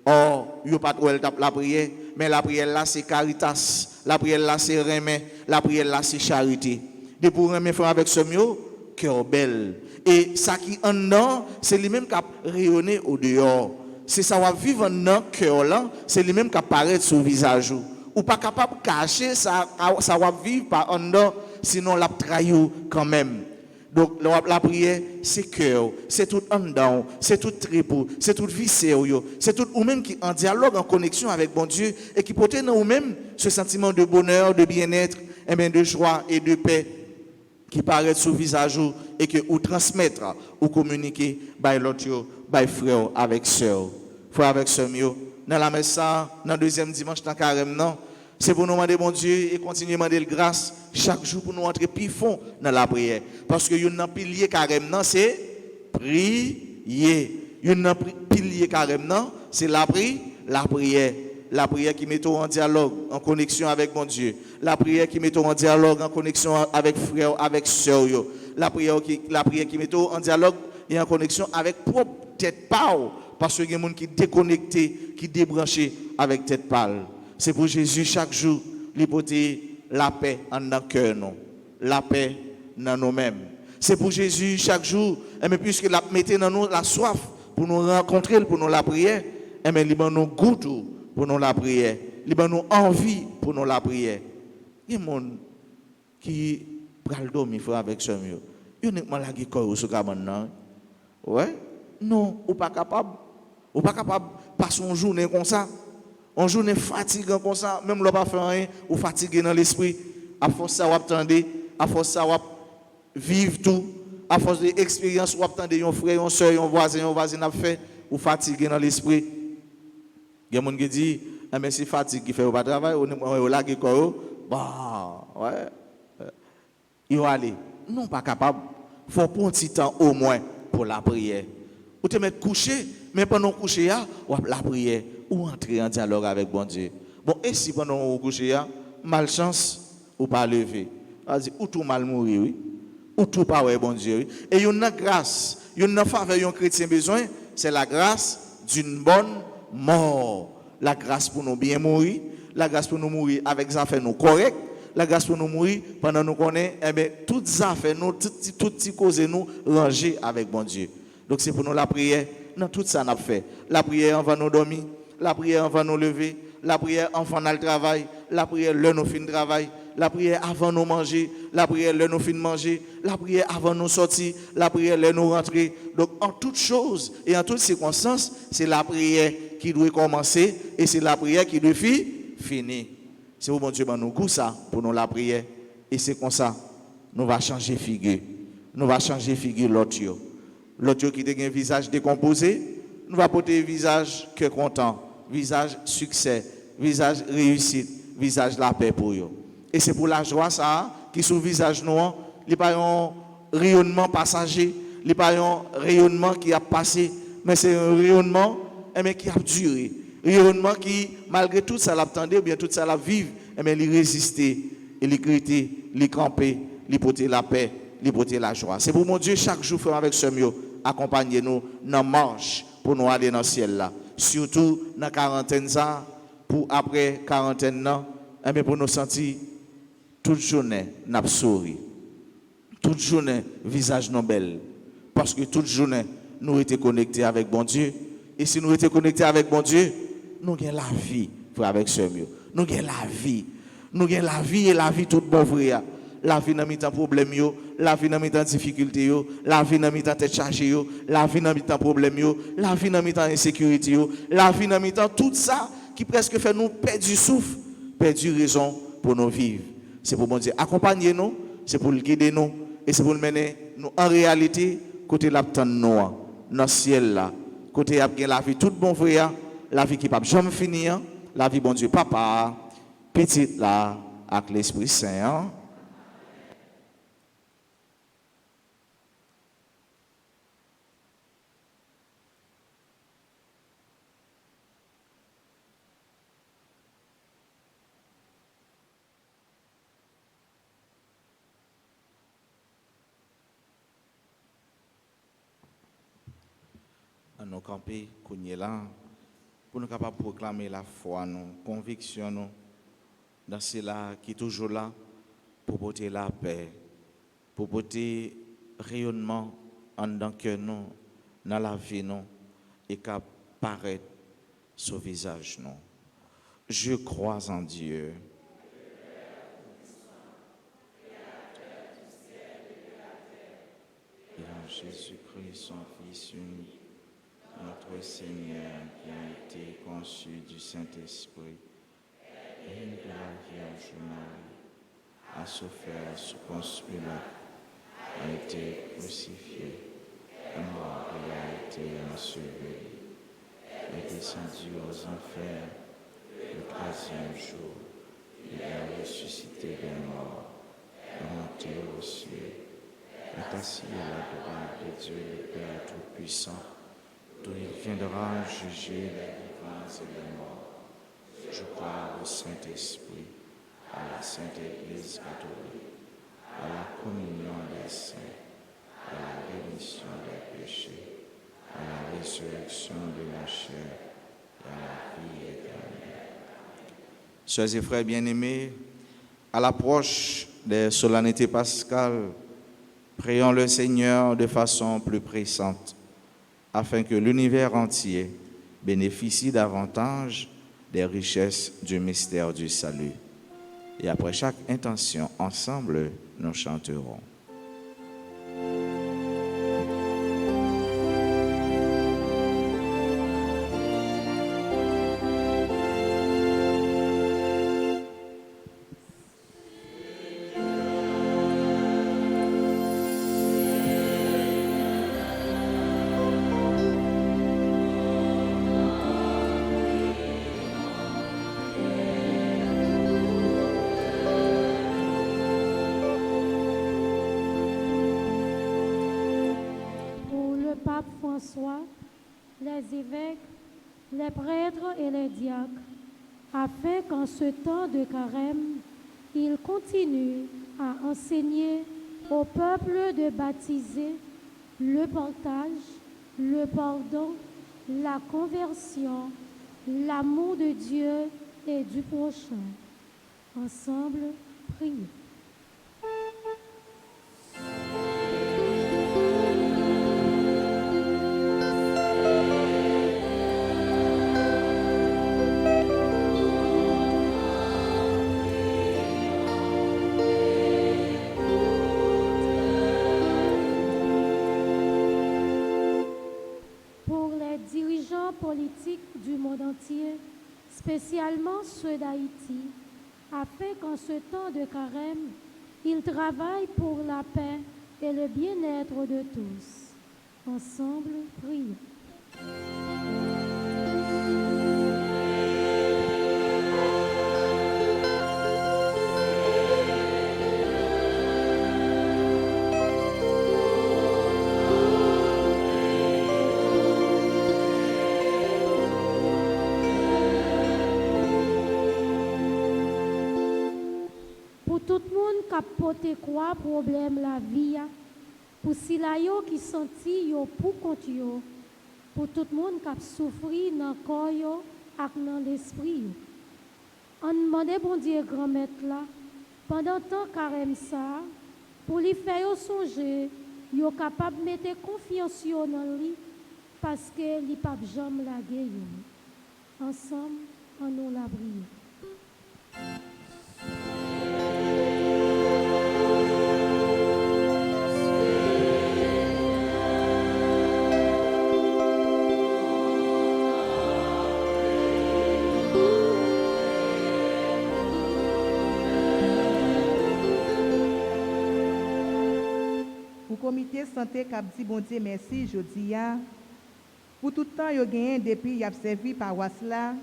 Or, il n'y a pas de la prière, mais la prière là c'est caritas, la prière là c'est remet, la prière là c'est charité. De pour remettre faire avec ce mieux, cœur belle. Et ça qui en dedans, c'est lui-même qui a rayonné au dehors. C'est ça va vivre dans le cœur là, c'est lui-même qui apparaît sur le visage. Ou pas capable de cacher, ça va vivre par en dedans, sinon la trahi quand même. Donc la prière, c'est cœur, c'est tout en dedans, c'est tout trépeau, c'est tout viscère, c'est tout ou même qui en dialogue, en connexion avec bon Dieu et qui porte dans nous-mêmes ce sentiment de bonheur, de bien-être, et bien de joie et de paix qui paraît sur le visage et que vous transmettre ou communiquer by l'autre, by frère avec sœur. Frère avec sœur, dans la messe, dans le deuxième dimanche, dans le carême, non. C'est pour nous demander bon Dieu et continuer à demander grâce chaque jour pour nous entrer plus fond dans la prière. Parce que un pilier carême, non, c'est prier. Un pilier carême, non, c'est la prière. La prière qui met en dialogue, en connexion avec mon Dieu. La prière qui met en dialogue, en connexion avec frère, avec sœur. La prière qui met en dialogue et en connexion avec propre tête pâle. Parce qu'il y a des gens qui sont déconnectés, qui sont débranchés avec tête pâle. C'est pour Jésus chaque jour, il porter la paix en notre cœur, la paix dans nous-mêmes. C'est pour Jésus chaque jour, mais puisqu'il a mis dans nous la soif pour nous rencontrer, pour nous la prière, mais il a nous goût pour nous la prière. Il a nous envie pour nous la prière. Il y a des gens qui prennent dormir avec ce mieux. Il y a des gens qui sont sur le cabane. Ouais? Non, ou pas capable. Ou pas capable de passer une journée comme ça. Une journée fatigante comme ça, même si pas fait rien, ou fatigué dans l'esprit. À force ça, vous attendez. À force ça, vous vivre tout. À force de l'expérience, vous attendez un frère, un soeur, un voisin a fait, ou fatigué dans l'esprit. Il y a des gens qui disent, mais c'est fatigue qui fait pas travail, on est là qui bah, ouais. Il va aller. Non, pas capable. Il faut prendre un petit temps au moins pour la prière. Ou te mettre couché, mais pendant coucher, ou la prière, ou entrer en dialogue avec bon Dieu. Bon, et si pendant coucher, malchance, ou pas lever. Ou tout mal mourir, oui. ou tout pas ouais bon Dieu. Et une grâce, une faveur un chrétien besoin, c'est la grâce d'une bonne mort. La grâce pour nous bien mourir, la grâce pour nous mourir avec des affaires nous correctes, la grâce pour nous mourir pendant nous connaît toutes les affaires nous toutes les causes nous ranger avec bon Dieu. Donc c'est pour nous la prière dans tout ça n'a fait. La prière avant nous dormir, la prière avant nous lever, la prière avant nous travail, la prière là nous fin travail, la prière avant nous manger, la prière là nous fin manger, la prière avant nous sortir, la prière là nous rentrer. Donc en toutes choses et en toutes circonstances, c'est la prière qui doit commencer et c'est la prière qui doit finir. C'est pour bon Dieu nous goût ça pour nous la prière et c'est comme ça nous va changer figure. Nous va changer figure l'autre qui a un visage décomposé, nous va porter un visage que content, visage succès, visage réussite, visage la paix pour eux. Et c'est pour la joie ça qui sur le visage noir, il n'y a pas un rayonnement passager, il n'y a pas un rayonnement qui a passé, mais c'est un rayonnement qui a duré. Un rayonnement qui, malgré tout ça l'attendait, ou bien tout ça la vive, il résistait, il crétait, il campait, il portait la paix, il portait la joie. C'est pour mon Dieu, chaque jour, frère, avec ce mieux, accompagnez-nous dans la marche pour nous aller dans le ciel là. Surtout dans la quarantaine, pour après quarantaine, pour nous sentir toute journée, nous sourire. Toute journée, visage nous belle. Parce que toute journée, nous étions connectés avec bon Dieu. Et si nous étions connectés avec bon Dieu, nous avons la vie, frère, avec ce mieux. Nous avons la vie. Nous avons la vie et la vie toute bonne, frère. La vie n'a mis de problème, la vie n'a mis de difficulté, la vie n'a mis de tête chargée, la vie n'a mis de problème, la vie n'a mis d'insécurité, la vie n'a mis de tout ça qui presque fait nous perdre du souffle, perdre du raison pour nous vivre. C'est pour bon Dieu accompagner-nous, c'est pour le guider nous et c'est pour le mener nous en réalité côté l'abtend nous dans le ciel là, côté la vie toute bon frère, la vie qui pas jamais finir, la vie bon Dieu papa, petite là avec l'Esprit Saint. Nous camper, là, pour nous capables de proclamer la foi, nous, conviction, nous, dans cela qui est toujours là, pour porter la paix, pour porter rayonnement en dans que nous, dans la vie, nous, et qu'apparaître sur le visage, nous. Je crois en Dieu. Et en Jésus-Christ, son Fils unique, notre Seigneur qui a été conçu du Saint-Esprit et de la Vierge Marie, a souffert sous Ponce Pilate, a été crucifié, est mort et a été enseveli, est descendu aux enfers le troisième jour, il est ressuscité des morts, est monté aux cieux, est assis à la droite de Dieu le Père Tout-Puissant, d'où il viendra juger les vivants et les morts. Je crois au Saint-Esprit, à la Sainte Église catholique, à la communion des saints, à la rémission des péchés, à la résurrection de la chair et à la vie éternelle. Sœurs et frères bien-aimés, à l'approche des solennités pascales, prions le Seigneur de façon plus pressante, afin que l'univers entier bénéficie davantage des richesses du mystère du salut. Et après chaque intention, ensemble, nous chanterons. François, les évêques, les prêtres et les diacres, afin qu'en ce temps de carême, ils continuent à enseigner au peuple de baptiser le partage, le pardon, la conversion, l'amour de Dieu et du prochain. Ensemble, prions. Pour les dirigeants politiques du monde entier, spécialement ceux d'Haïti, afin qu'en ce temps de carême, ils travaillent pour la paix et le bien-être de tous. Ensemble, prions. Pour tout le monde qui a porté quoi problème la vie, pour si la yo qui senti yo pour compte yo, pour tout le monde qui a souffri dans le corps yo et dans l'esprit. On demande bon Dieu grand maître là pendant temps carême ça pour lui faire yo songer, yo capable de mettre confiance yo dans lui parce que li pas jamais la gueule. Ensemble, on nous la brille. Comité santé qui a dit bon Dieu merci jodi a pour tout temps yo gagné depuis y a servi paroisse là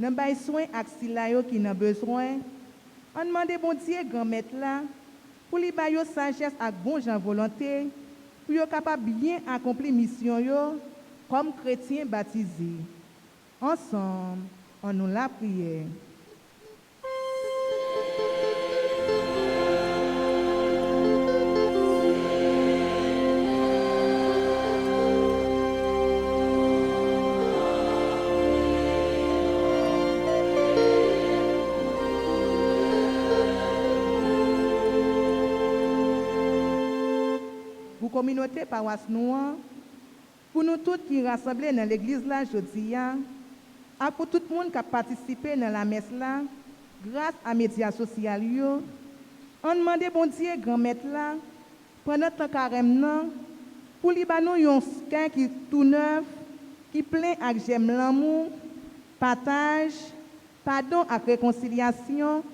nan bay soin ak sila yo qui nan besoin on demande bon Dieu grand maître là pour li bay yo sagesse ak bon jan volonté pour yo capable bien accomplir mission yo comme chrétien baptisé ensemble on nous la prière. Communauté paroisse noire, pour nous tous qui rassemblés dans l'église là aujourd'hui, et pour tout le monde qui a participé dans la messe là, grâce à médias sociaux, on demande bon Dieu grand maître là, pendant le carême pour lui donner un skin qui tout neuf, qui plein avec j'aime l'amour, partage, pardon et réconciliation,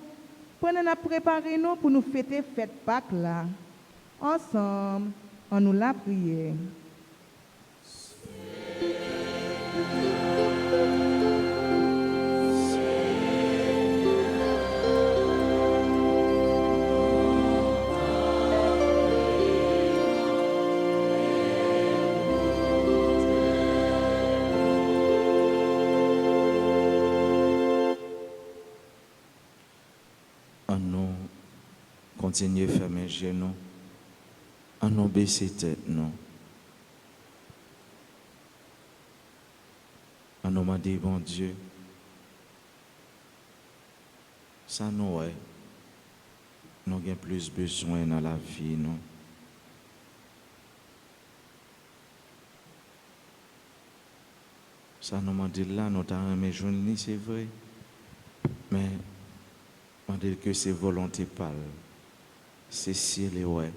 pendant nous préparer nous pour nous fêter fête Pâques là, ensemble. On nous l'a prié. On nous continue à fermer les genoux. On nous baisser tête, non. On nous dit, bon Dieu, ça nous est, nous avons plus besoin dans la vie, non. Ça nous dit là, nous avons aimé journée, c'est vrai, mais on dit que c'est volonté pâle, c'est ciel et ouais.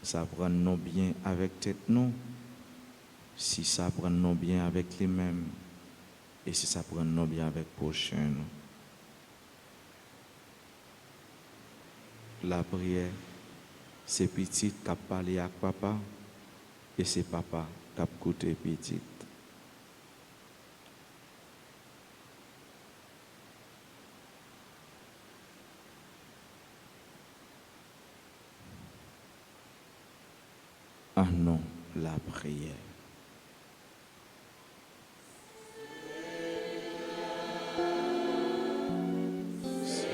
Ça prend nos bien avec tête nous, si ça prend nos bien avec les mêmes, et si ça prend nos bien avec prochain nous. La prière, c'est petit qui a parlé avec papa, et c'est papa qui a écouté petit. Ah non, la prière. Seigneur,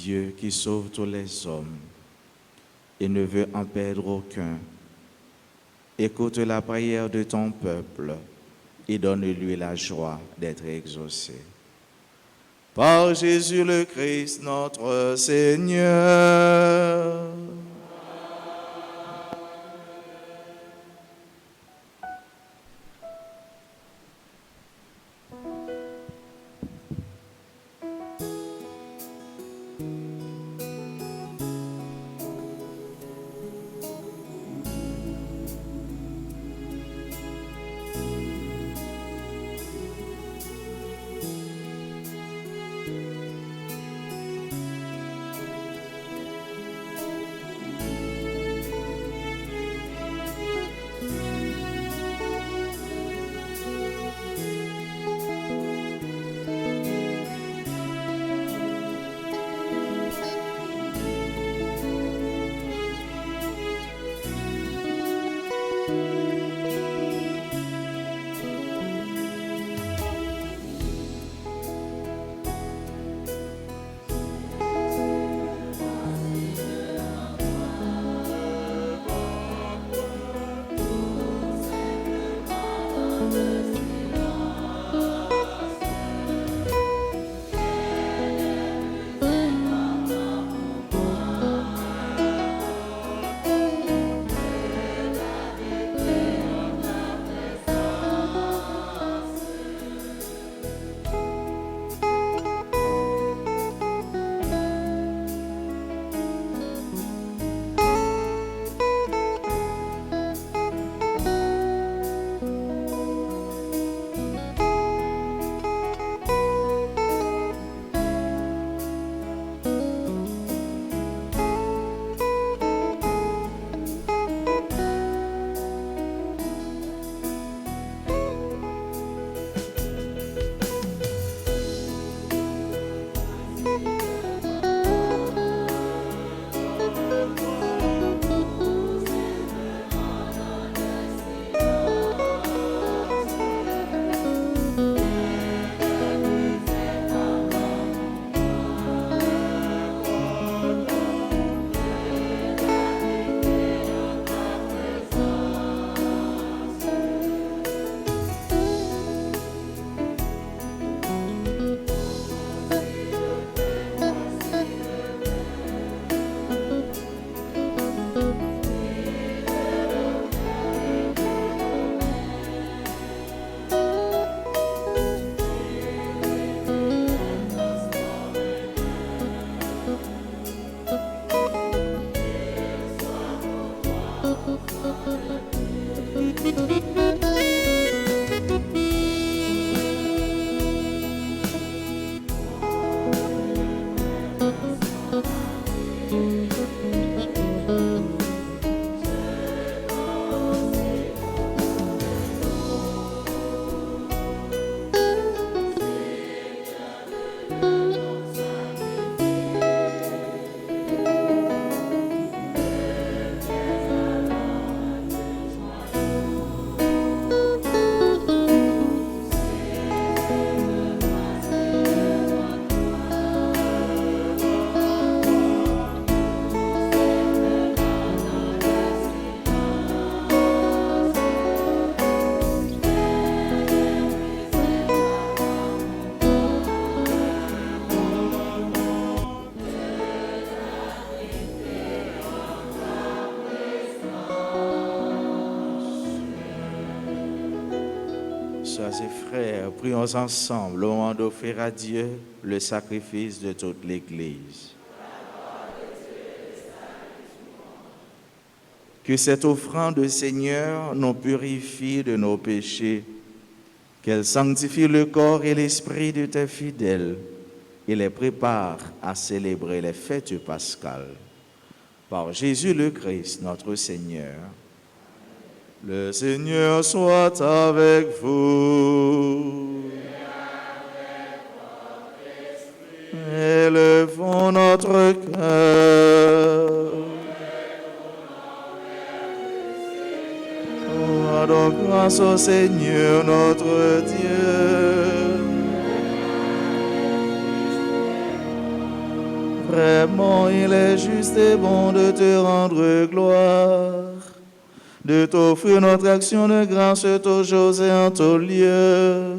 Dieu qui sauve tous les hommes et ne veut en perdre aucun, écoute la prière de ton peuple et donne-lui la joie d'être exaucé. Par Jésus le Christ, notre Seigneur. Sœurs et frères, prions ensemble au moment d'offrir à Dieu le sacrifice de toute l'Église. Que cette offrande, Seigneur, nous purifie de nos péchés, qu'elle sanctifie le corps et l'esprit de tes fidèles et les prépare à célébrer les fêtes pascales. Par Jésus le Christ, notre Seigneur. Le Seigneur soit avec vous. Élevons notre cœur. Rendons grâce au Seigneur notre Dieu. Vraiment, il est juste et bon de te rendre gloire, de t'offrir notre action de grâce toujours et en tout lieu.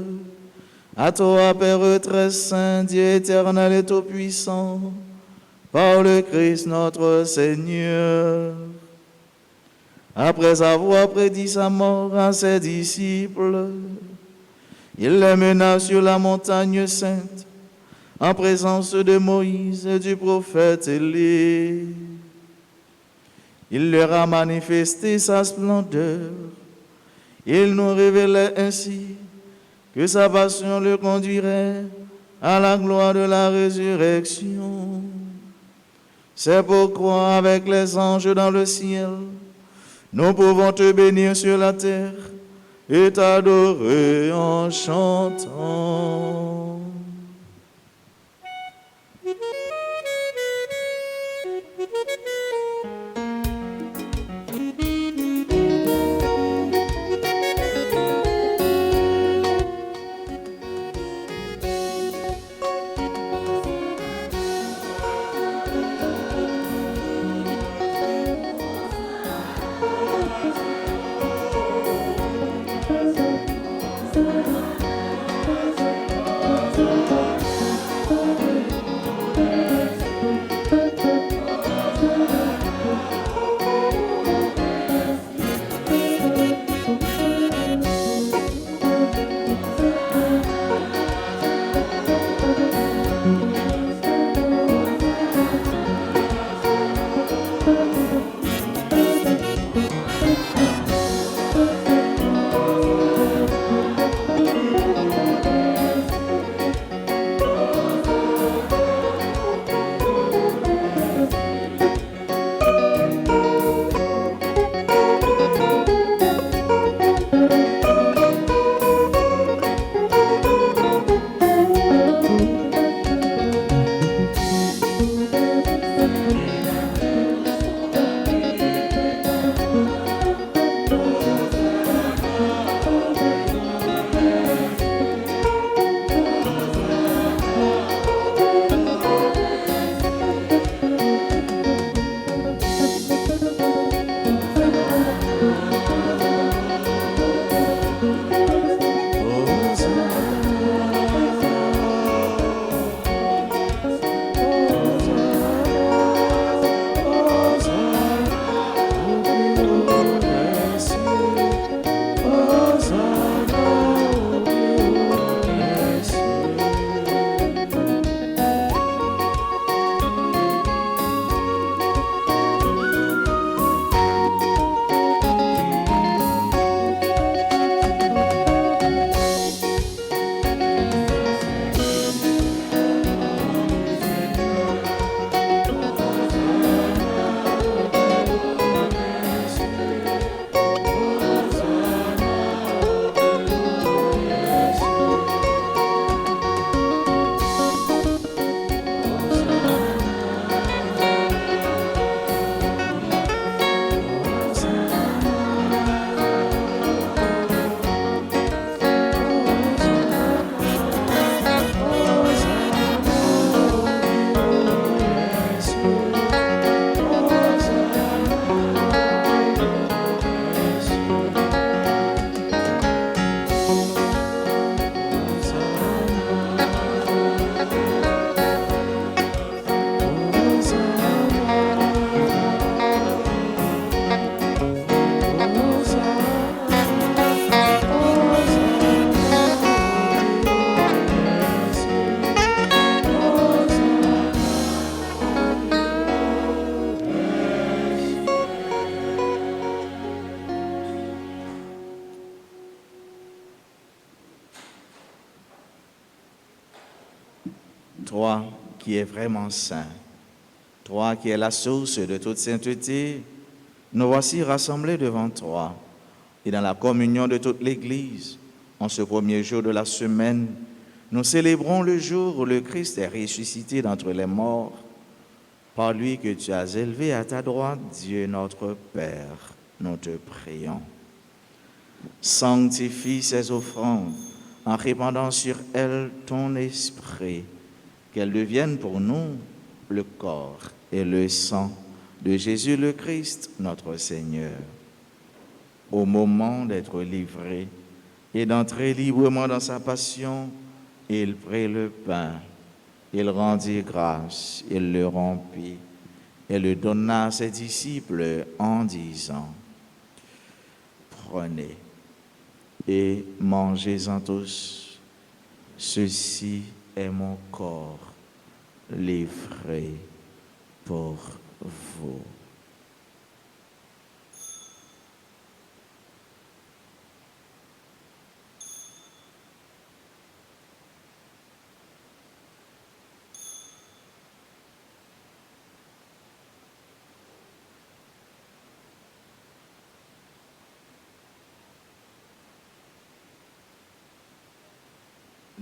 À toi, Père très saint, Dieu éternel et tout-puissant, par le Christ notre Seigneur. Après avoir prédit sa mort à ses disciples, il les mena sur la montagne sainte, en présence de Moïse et du prophète Élie. Il leur a manifesté sa splendeur. Il nous révélait ainsi que sa passion le conduirait à la gloire de la résurrection. C'est pourquoi, avec les anges dans le ciel, nous pouvons te bénir sur la terre et t'adorer en chantant. Toi qui es vraiment saint, toi qui es la source de toute sainteté, nous voici rassemblés devant toi et dans la communion de toute l'Église. En ce premier jour de la semaine, nous célébrons le jour où le Christ est ressuscité d'entre les morts, par lui que tu as élevé à ta droite, Dieu notre Père. Nous te prions. Sanctifie ces offrandes en répandant sur elles ton esprit, qu'elles deviennent pour nous le corps et le sang de Jésus le Christ, notre Seigneur. Au moment d'être livré et d'entrer librement dans sa passion, il prit le pain, il rendit grâce, il le rompit et le donna à ses disciples en disant: Prenez et mangez-en tous, ceci est mon corps livré pour vous.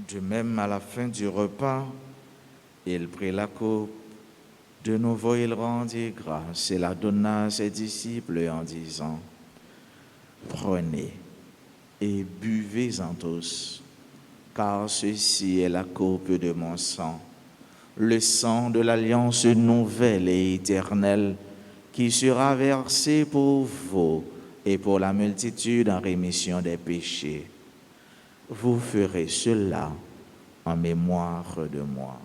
De même, à la fin du repas, il prit la coupe. De nouveau, il rendit grâce et la donna à ses disciples en disant: Prenez et buvez-en tous, car ceci est la coupe de mon sang, le sang de l'alliance nouvelle et éternelle, qui sera versé pour vous et pour la multitude en rémission des péchés. Vous ferez cela en mémoire de moi.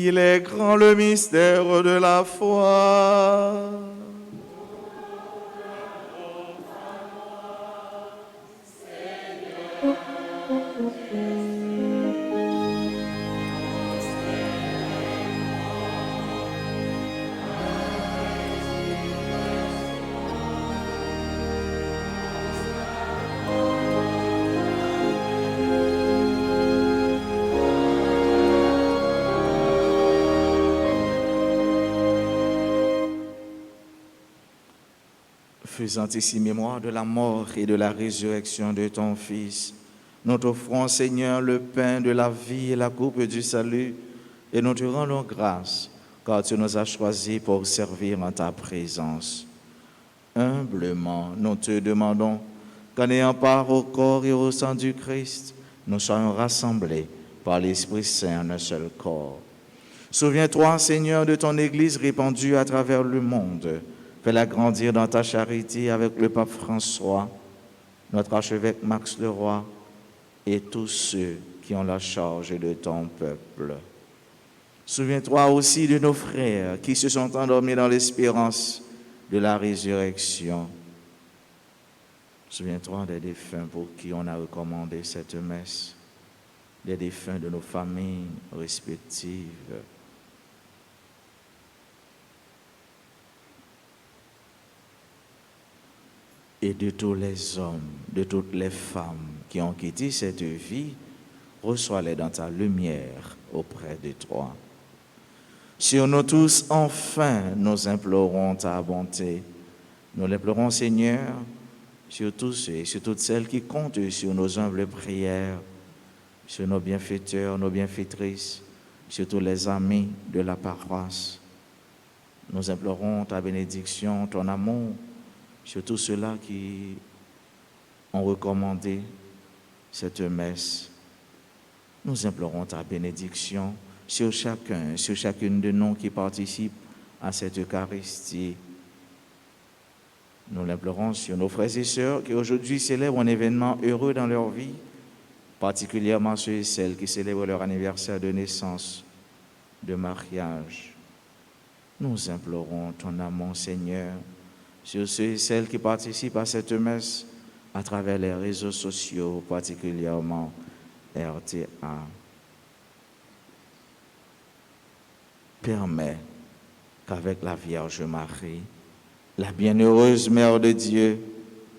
Il est grand le mystère de la foi. Faisant ici mémoire de la mort et de la résurrection de ton Fils, nous t'offrons, Seigneur, le pain de la vie et la coupe du salut, et nous te rendons grâce, car tu nous as choisis pour servir en ta présence. Humblement, nous te demandons qu'en ayant part au corps et au sang du Christ, nous soyons rassemblés par l'Esprit Saint en un seul corps. Souviens-toi, Seigneur, de ton Église répandue à travers le monde. Fais-la grandir dans ta charité avec le pape François, notre archevêque Max Leroy et tous ceux qui ont la charge de ton peuple. Souviens-toi aussi de nos frères qui se sont endormis dans l'espérance de la résurrection. Souviens-toi des défunts pour qui on a recommandé cette messe, des défunts de nos familles respectives. Et de tous les hommes, de toutes les femmes qui ont quitté cette vie, reçois-les dans ta lumière auprès de toi. Sur nous tous, enfin, nous implorons ta bonté. Nous l'implorons, Seigneur, sur tous ceux et sur toutes celles qui comptent sur nos humbles prières, sur nos bienfaiteurs, nos bienfaitrices, sur tous les amis de la paroisse. Nous implorons ta bénédiction, ton amour, sur tous ceux-là qui ont recommandé cette messe. Nous implorons ta bénédiction sur chacun, sur chacune de nous qui participent à cette Eucharistie. Nous l'implorons sur nos frères et sœurs qui aujourd'hui célèbrent un événement heureux dans leur vie, particulièrement ceux et celles qui célèbrent leur anniversaire de naissance, de mariage. Nous implorons ton amour, Seigneur, sur ceux et celles qui participent à cette messe à travers les réseaux sociaux, particulièrement RTA. Permets qu'avec la Vierge Marie, la bienheureuse Mère de Dieu,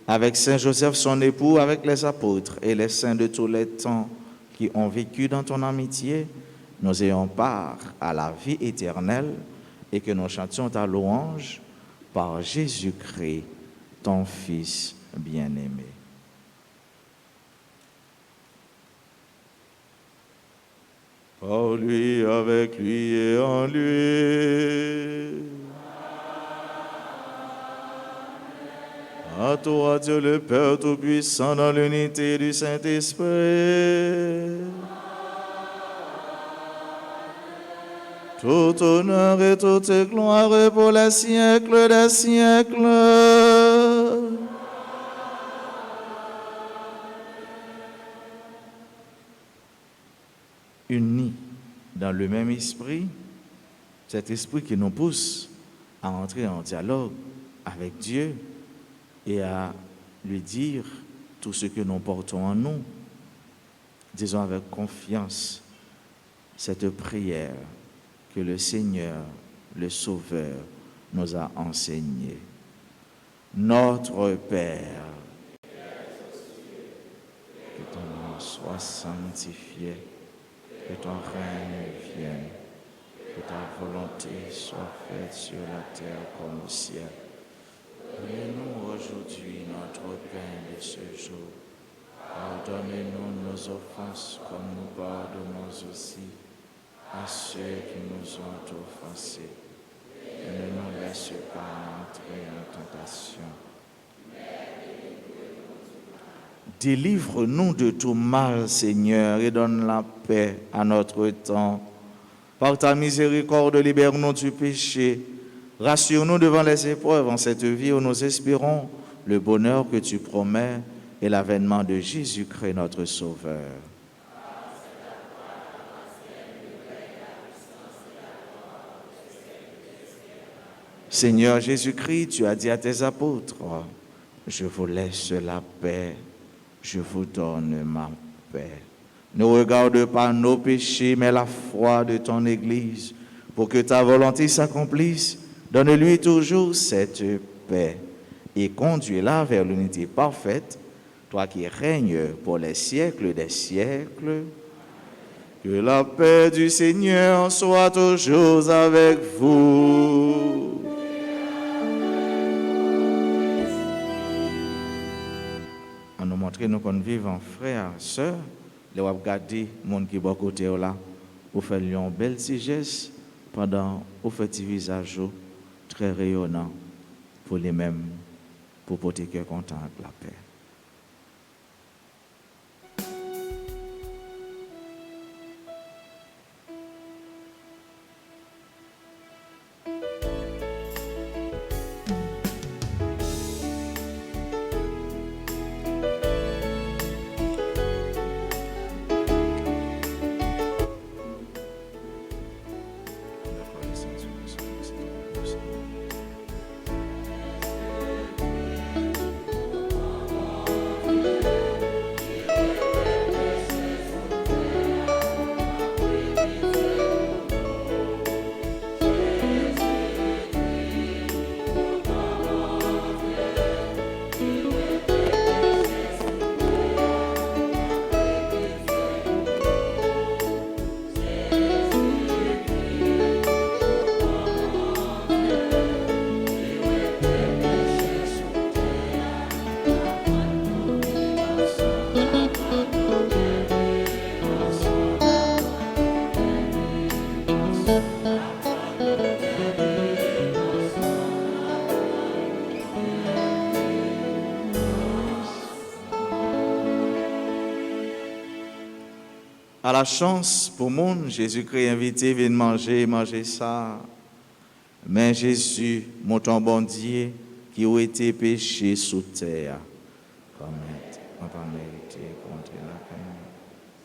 avec Saint Joseph son époux, avec les apôtres et les saints de tous les temps qui ont vécu dans ton amitié, nous ayons part à la vie éternelle et que nous chantions ta louange par Jésus-Christ, ton Fils bien-aimé. Par lui, avec lui et en lui. À toi, Dieu le Père Tout-Puissant, dans l'unité du Saint-Esprit. Tout honneur et toute gloire pour les siècles des siècles. Unis dans le même esprit, cet esprit qui nous pousse à entrer en dialogue avec Dieu et à lui dire tout ce que nous portons en nous. Disons avec confiance cette prière que le Seigneur, le Sauveur, nous a enseignée. Notre Père, que ton nom soit sanctifié, que ton règne vienne, que ta volonté soit faite sur la terre comme au ciel. Donne-nous aujourd'hui notre pain de ce jour. Pardonnez-nous nos offenses comme nous pardonnons aussi à ceux qui nous ont offensés. Et ne nous laisse pas entrer en tentation. Délivre-nous de tout mal, Seigneur, et donne la paix à notre temps. Par ta miséricorde, libère-nous du péché. Rassure-nous devant les épreuves en cette vie où nous espérons le bonheur que tu promets et l'avènement de Jésus-Christ, notre Sauveur. Seigneur Jésus-Christ, tu as dit à tes apôtres, je vous laisse la paix, je vous donne ma paix. Ne regarde pas nos péchés, mais la foi de ton Église, pour que ta volonté s'accomplisse. Donne-lui toujours cette paix et conduis-la vers l'unité parfaite, toi qui règnes pour les siècles des siècles. Que la paix du Seigneur soit toujours avec vous. On nous montre nous qu'on vit en frères, sœurs, les wap garder monde qui bon côté là, pour faire une belle sagesse pendant au fait visage très rayonnant pour les mêmes, pour porter cœur content avec la paix. À la chance pour monde, Jésus-Christ invité, viens manger ça. Mais Jésus, mon ton bon Dieu, qui a été péché sous terre, comme on n'a pas mérité contre la peine,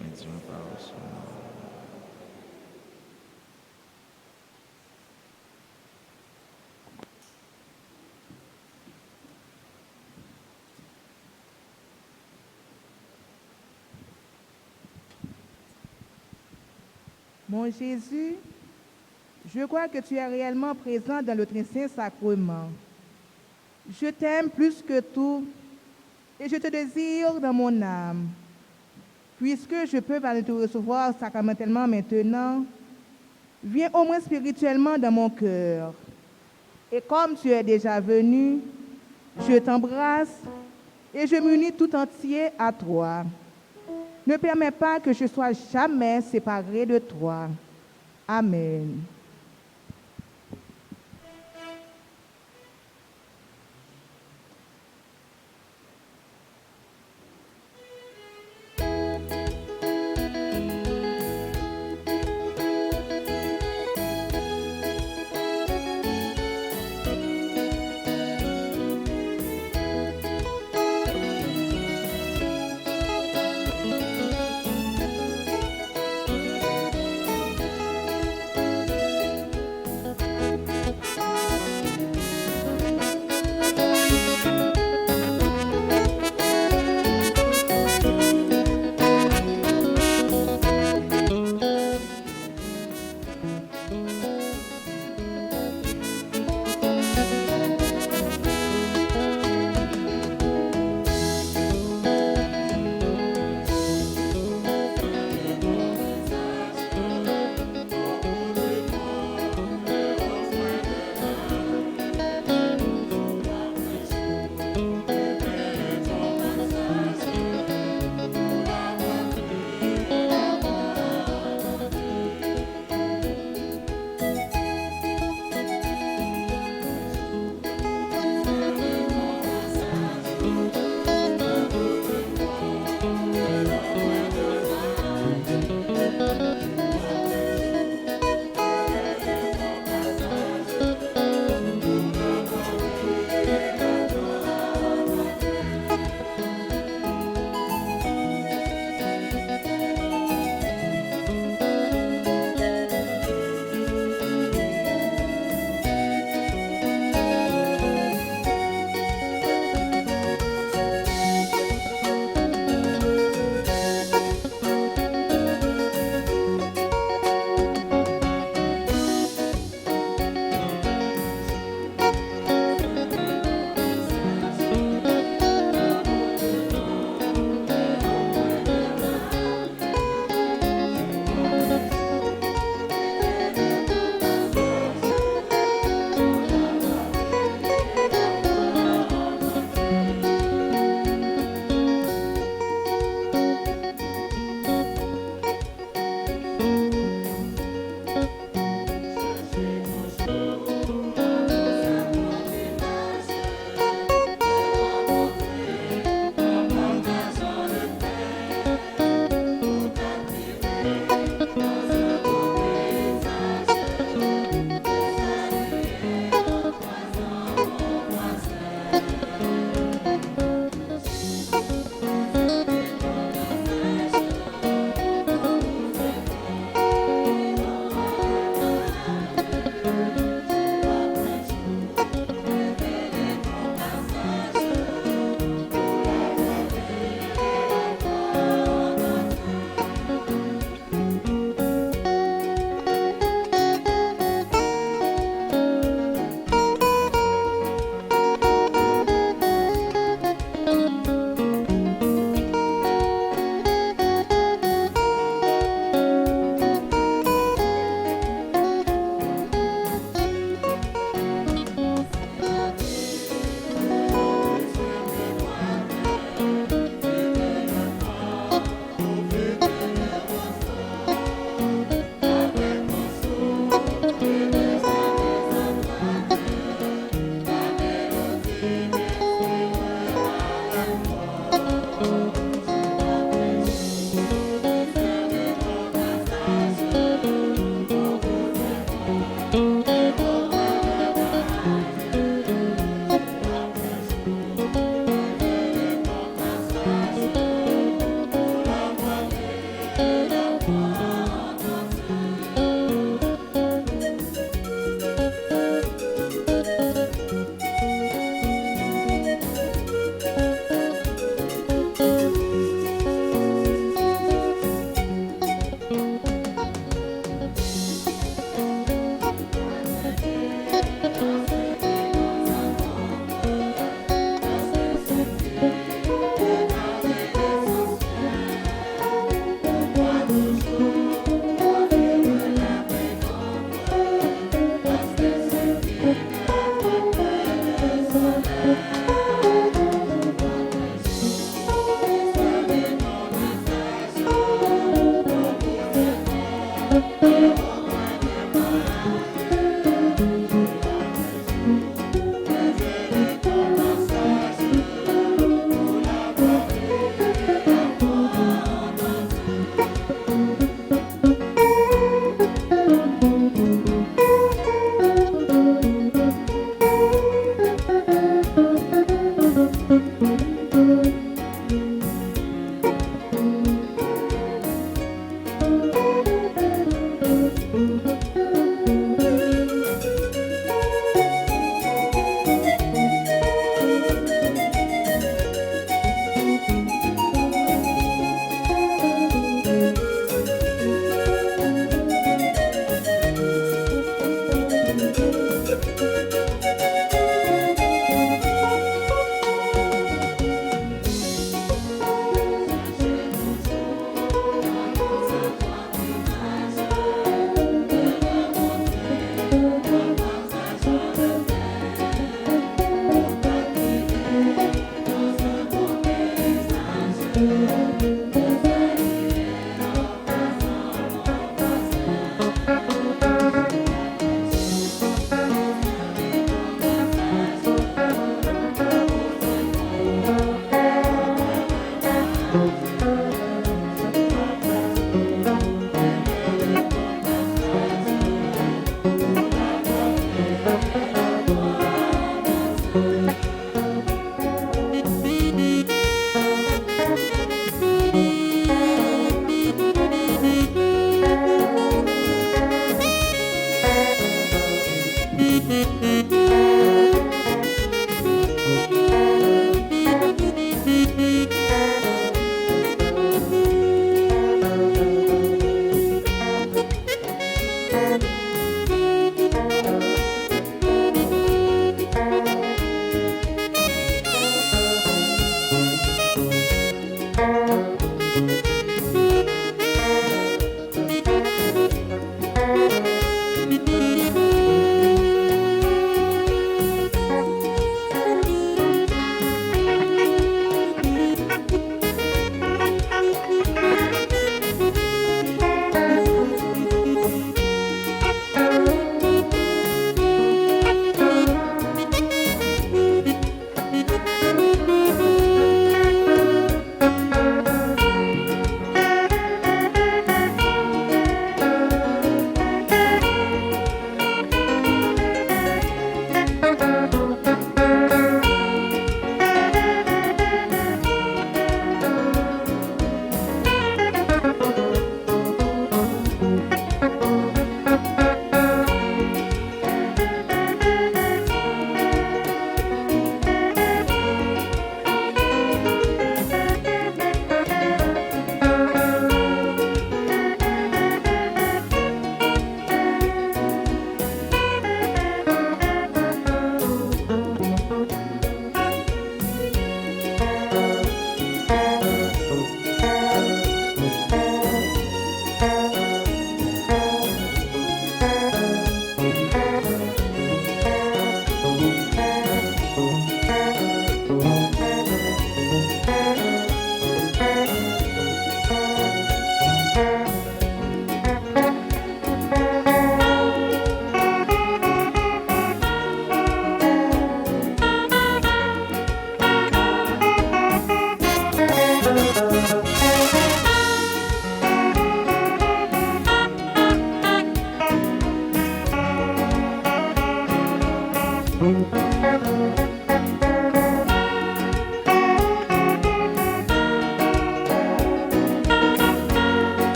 mais Dieu n'a pas reçu. Mon Jésus, je crois que tu es réellement présent dans le très saint sacrement. Je t'aime plus que tout et je te désire dans mon âme. Puisque je peux pas te recevoir sacramentellement maintenant, viens au moins spirituellement dans mon cœur. Et comme tu es déjà venu, je t'embrasse et je m'unis tout entier à toi. Ne permets pas que je sois jamais séparé de toi. Amen.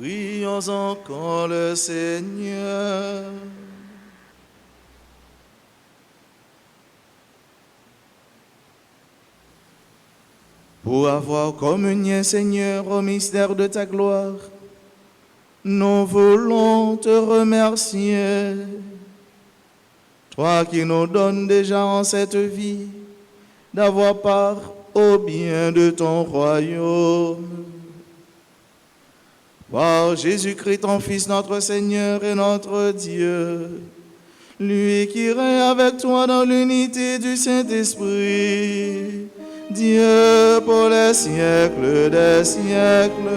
Prions encore le Seigneur. Pour avoir communié, Seigneur, au mystère de ta gloire, nous voulons te remercier. Toi qui nous donnes déjà en cette vie d'avoir part au bien de ton royaume. Par Jésus-Christ, ton Fils, notre Seigneur et notre Dieu, lui qui règne avec toi dans l'unité du Saint-Esprit, Dieu pour les siècles des siècles.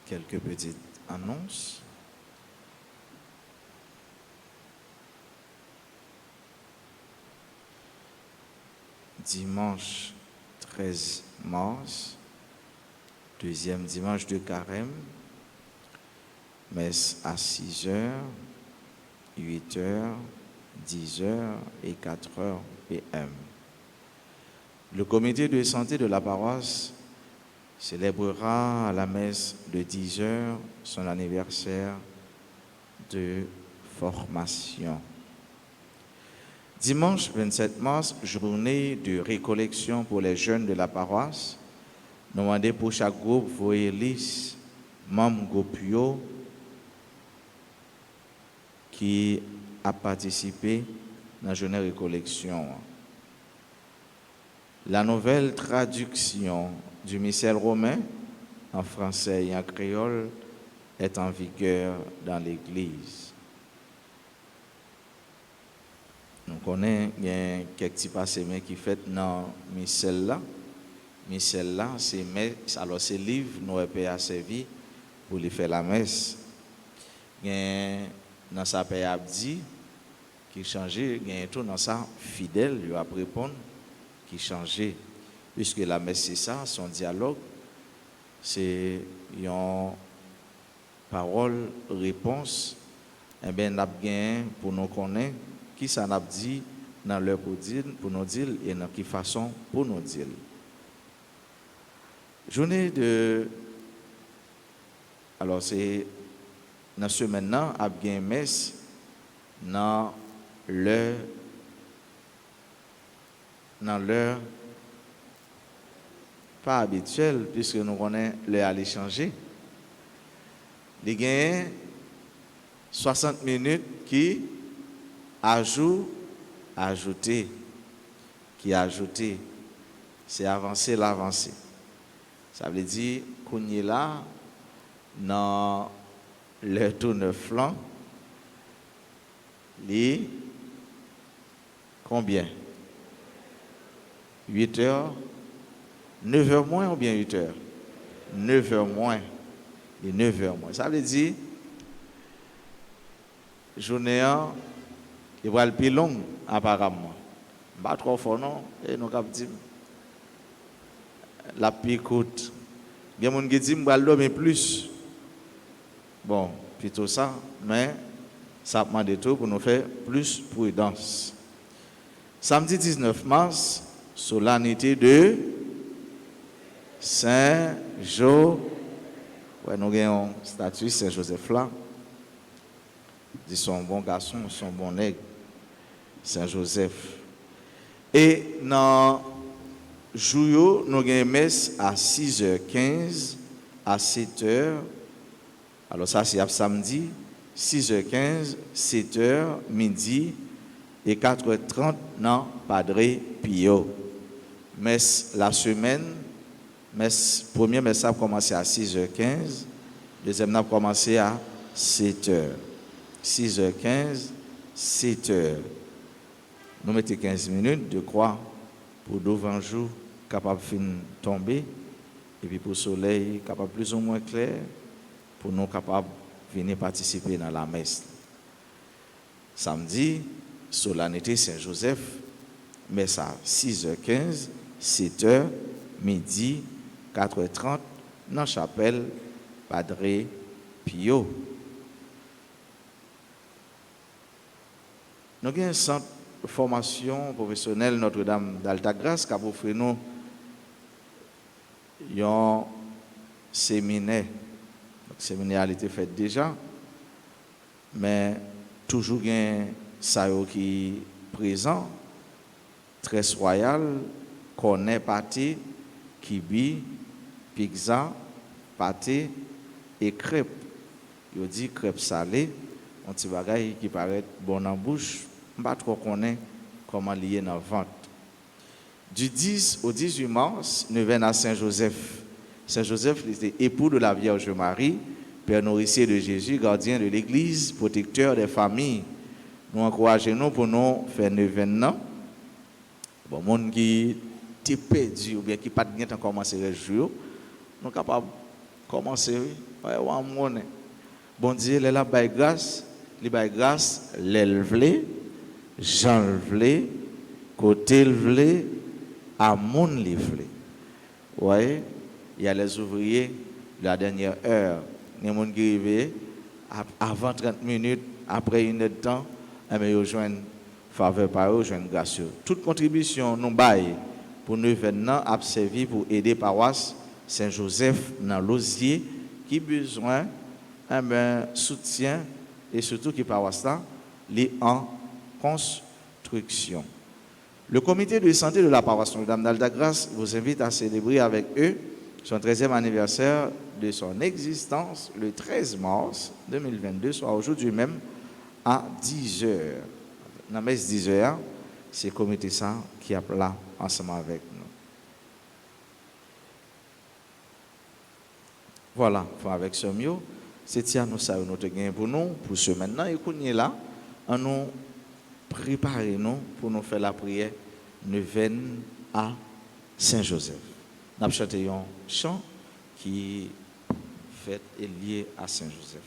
Quelques petites annonces. Dimanche 13 mars, deuxième dimanche de carême, messe à 6h, 8h, 10h et 4h PM. Le comité de santé de la paroisse célébrera à la messe de 10h son anniversaire de formation. Dimanche 27 mars, journée de récollection pour les jeunes de la paroisse. Nous demandons pour chaque groupe, voyez liste, membre groupe qui a participé dans la journée de récollection. La nouvelle traduction du missel romain en français et en créole est en vigueur dans l'Église. Nous connaissons quelques petits passés qui fait dans missel là. Missel là, c'est livre nous avons servi pour lui faire la messe. Dans sa paix abdi qui changeait, il y a tout dans ça fidèle, il a répondre qui changeait. Puisque la messe c'est ça, son dialogue, c'est une parole, réponse, et bien nous avons pour nous connaître qui ça n'a dit dans leur pour nous dire et dans quelle façon pour nous dire. Journée de. Alors, c'est dans ce maintenant, il y a une messe dans l'heure pas habituelle, puisque nous connaissons l'heure aller changer. Il y a 60 minutes qui ajouté, c'est avancer l'avancée. Ça veut dire qu'on est là dans le tourne flanc. Les combien? 8 heures, 9 heures moins ou bien 8 heures? 9 heures moins. Et 9 heures moins. Ça veut dire journée il va être plus long apparemment. Pas trop fort non et nous cap dit la picoute. Il y a des gens qui disent que dormir plus. Bon, plutôt ça, mais ça demande tout pour nous faire plus prudence. Samedi 19 mars, solennité de Saint-Joseph. Ouais, nous avons un statut Saint-Joseph là. Dit son bon garçon, son bon nègre, Saint-Joseph. Et dans jour, nous avons une messe à 6h15 à 7h. Alors ça, c'est samedi, 6h15, 7h, midi et 4h30 dans Padre Pio. Messe la semaine, première messe a commencé à 6h15, deuxième a commencé à 7h. 6h15, 7h. Nous mettons 15 minutes de croix pour 2 jours capable de tomber et puis pour le soleil capable plus ou moins clair pour nous capables de venir participer dans la messe. Samedi, solennité Saint-Joseph, messe à 6h15, 7h, midi, 4h30 dans la chapelle Padre Pio. Nous avons un centre de formation professionnelle Notre-Dame d'Altagrace qui a offert nous un séminaire. Le séminaire a été fait déjà, mais toujours il y a ça qui est présent, très royal, connaît pâté, kibi, pizza, pâté et crêpes. Il dit crêpes salées, un petit bagage qui paraît bon en bouche, je ne sais pas trop comment lier dans la vente. Du 10 au 18 mars, nous venons à Saint-Joseph. Saint-Joseph était époux de la Vierge Marie, Père nourricier de Jésus, gardien de l'Église, protecteur des familles. Nous encourageons pour nous faire un événement. Bon, les gens qui sont perdus ou bien qui n'ont pas de temps commencer le jour, nous sommes capables de commencer. Bon Dieu, il est là, by grâce, l'élève, Jean le côté le à mon le. Vous voyez, il y a les ouvriers de la dernière heure. Les gens qui arrivent avant 30 minutes, après une heure de temps, ils rejoignent faveur par eux, rejoignent grâce. Toute contribution nous baille pour nous événements a servi pour aider paroisse Saint-Joseph dans l'Osier qui a besoin d'un soutien et surtout qui paroisse là, en construction. instructions. Le comité de santé de la paroisse Notre-Dame d'Altagrace vous invite à célébrer avec eux son 13e anniversaire de son existence le 13 mars 2022, soit aujourd'hui même à 10h. Dans la messe 10h, c'est le comité ça qui est là ensemble avec nous. Voilà, avec ce mieux, c'est nous ça nous te gain pour nous pour ce maintenant et qu'on est là, on nous préparer nous pour nous faire la prière neuvaine à Saint-Joseph. Nous avons chanté un chant qui fait est lié à Saint-Joseph.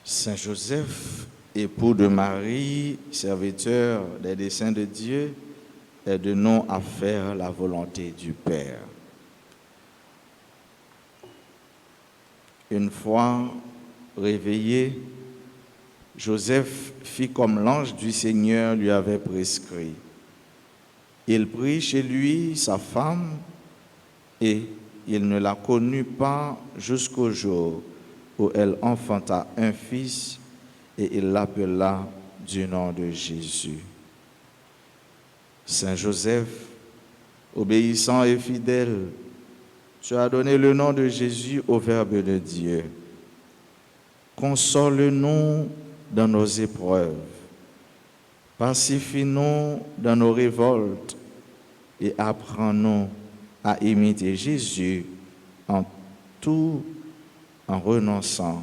Saint-Joseph, époux de Marie, serviteur des desseins de Dieu, aide-nous à faire la volonté du Père. Une fois réveillé, Joseph fit comme l'ange du Seigneur lui avait prescrit. Il prit chez lui sa femme et il ne la connut pas jusqu'au jour où elle enfanta un fils et il l'appela du nom de Jésus. Saint Joseph, obéissant et fidèle, tu as donné le nom de Jésus au Verbe de Dieu. Console-nous dans nos épreuves, pacifie-nous dans nos révoltes et apprends-nous à imiter Jésus en tout en renonçant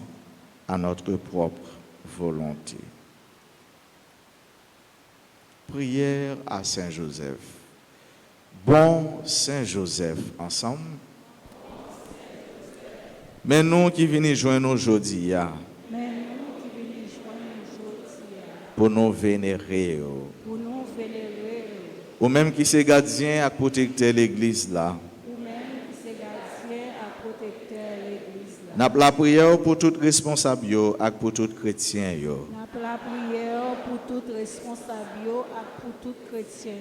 à notre propre volonté. Prière à Saint Joseph. Bon Saint Joseph, ensemble. Mais nous qui venons joindre aujourd'hui, pour nous vénérer, ou même qui c'est gardien à protecteur l'église là. N'a la prière pour tout responsable et pour tout chrétien. N'a la prière pour tout responsable et pour tout chrétien.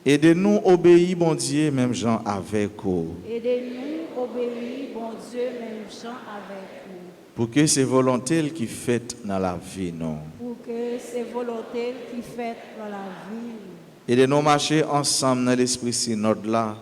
Aidez-nous obéir, bon Dieu, même gens avec vous. Aidez-nous obéir, bon Dieu, même gens avec vous. Pour que c'est volonté qui fait dans la vie, non. Pour que c'est volonté qui fait dans la vie. Aidez-nous marcher ensemble dans l'esprit synode là.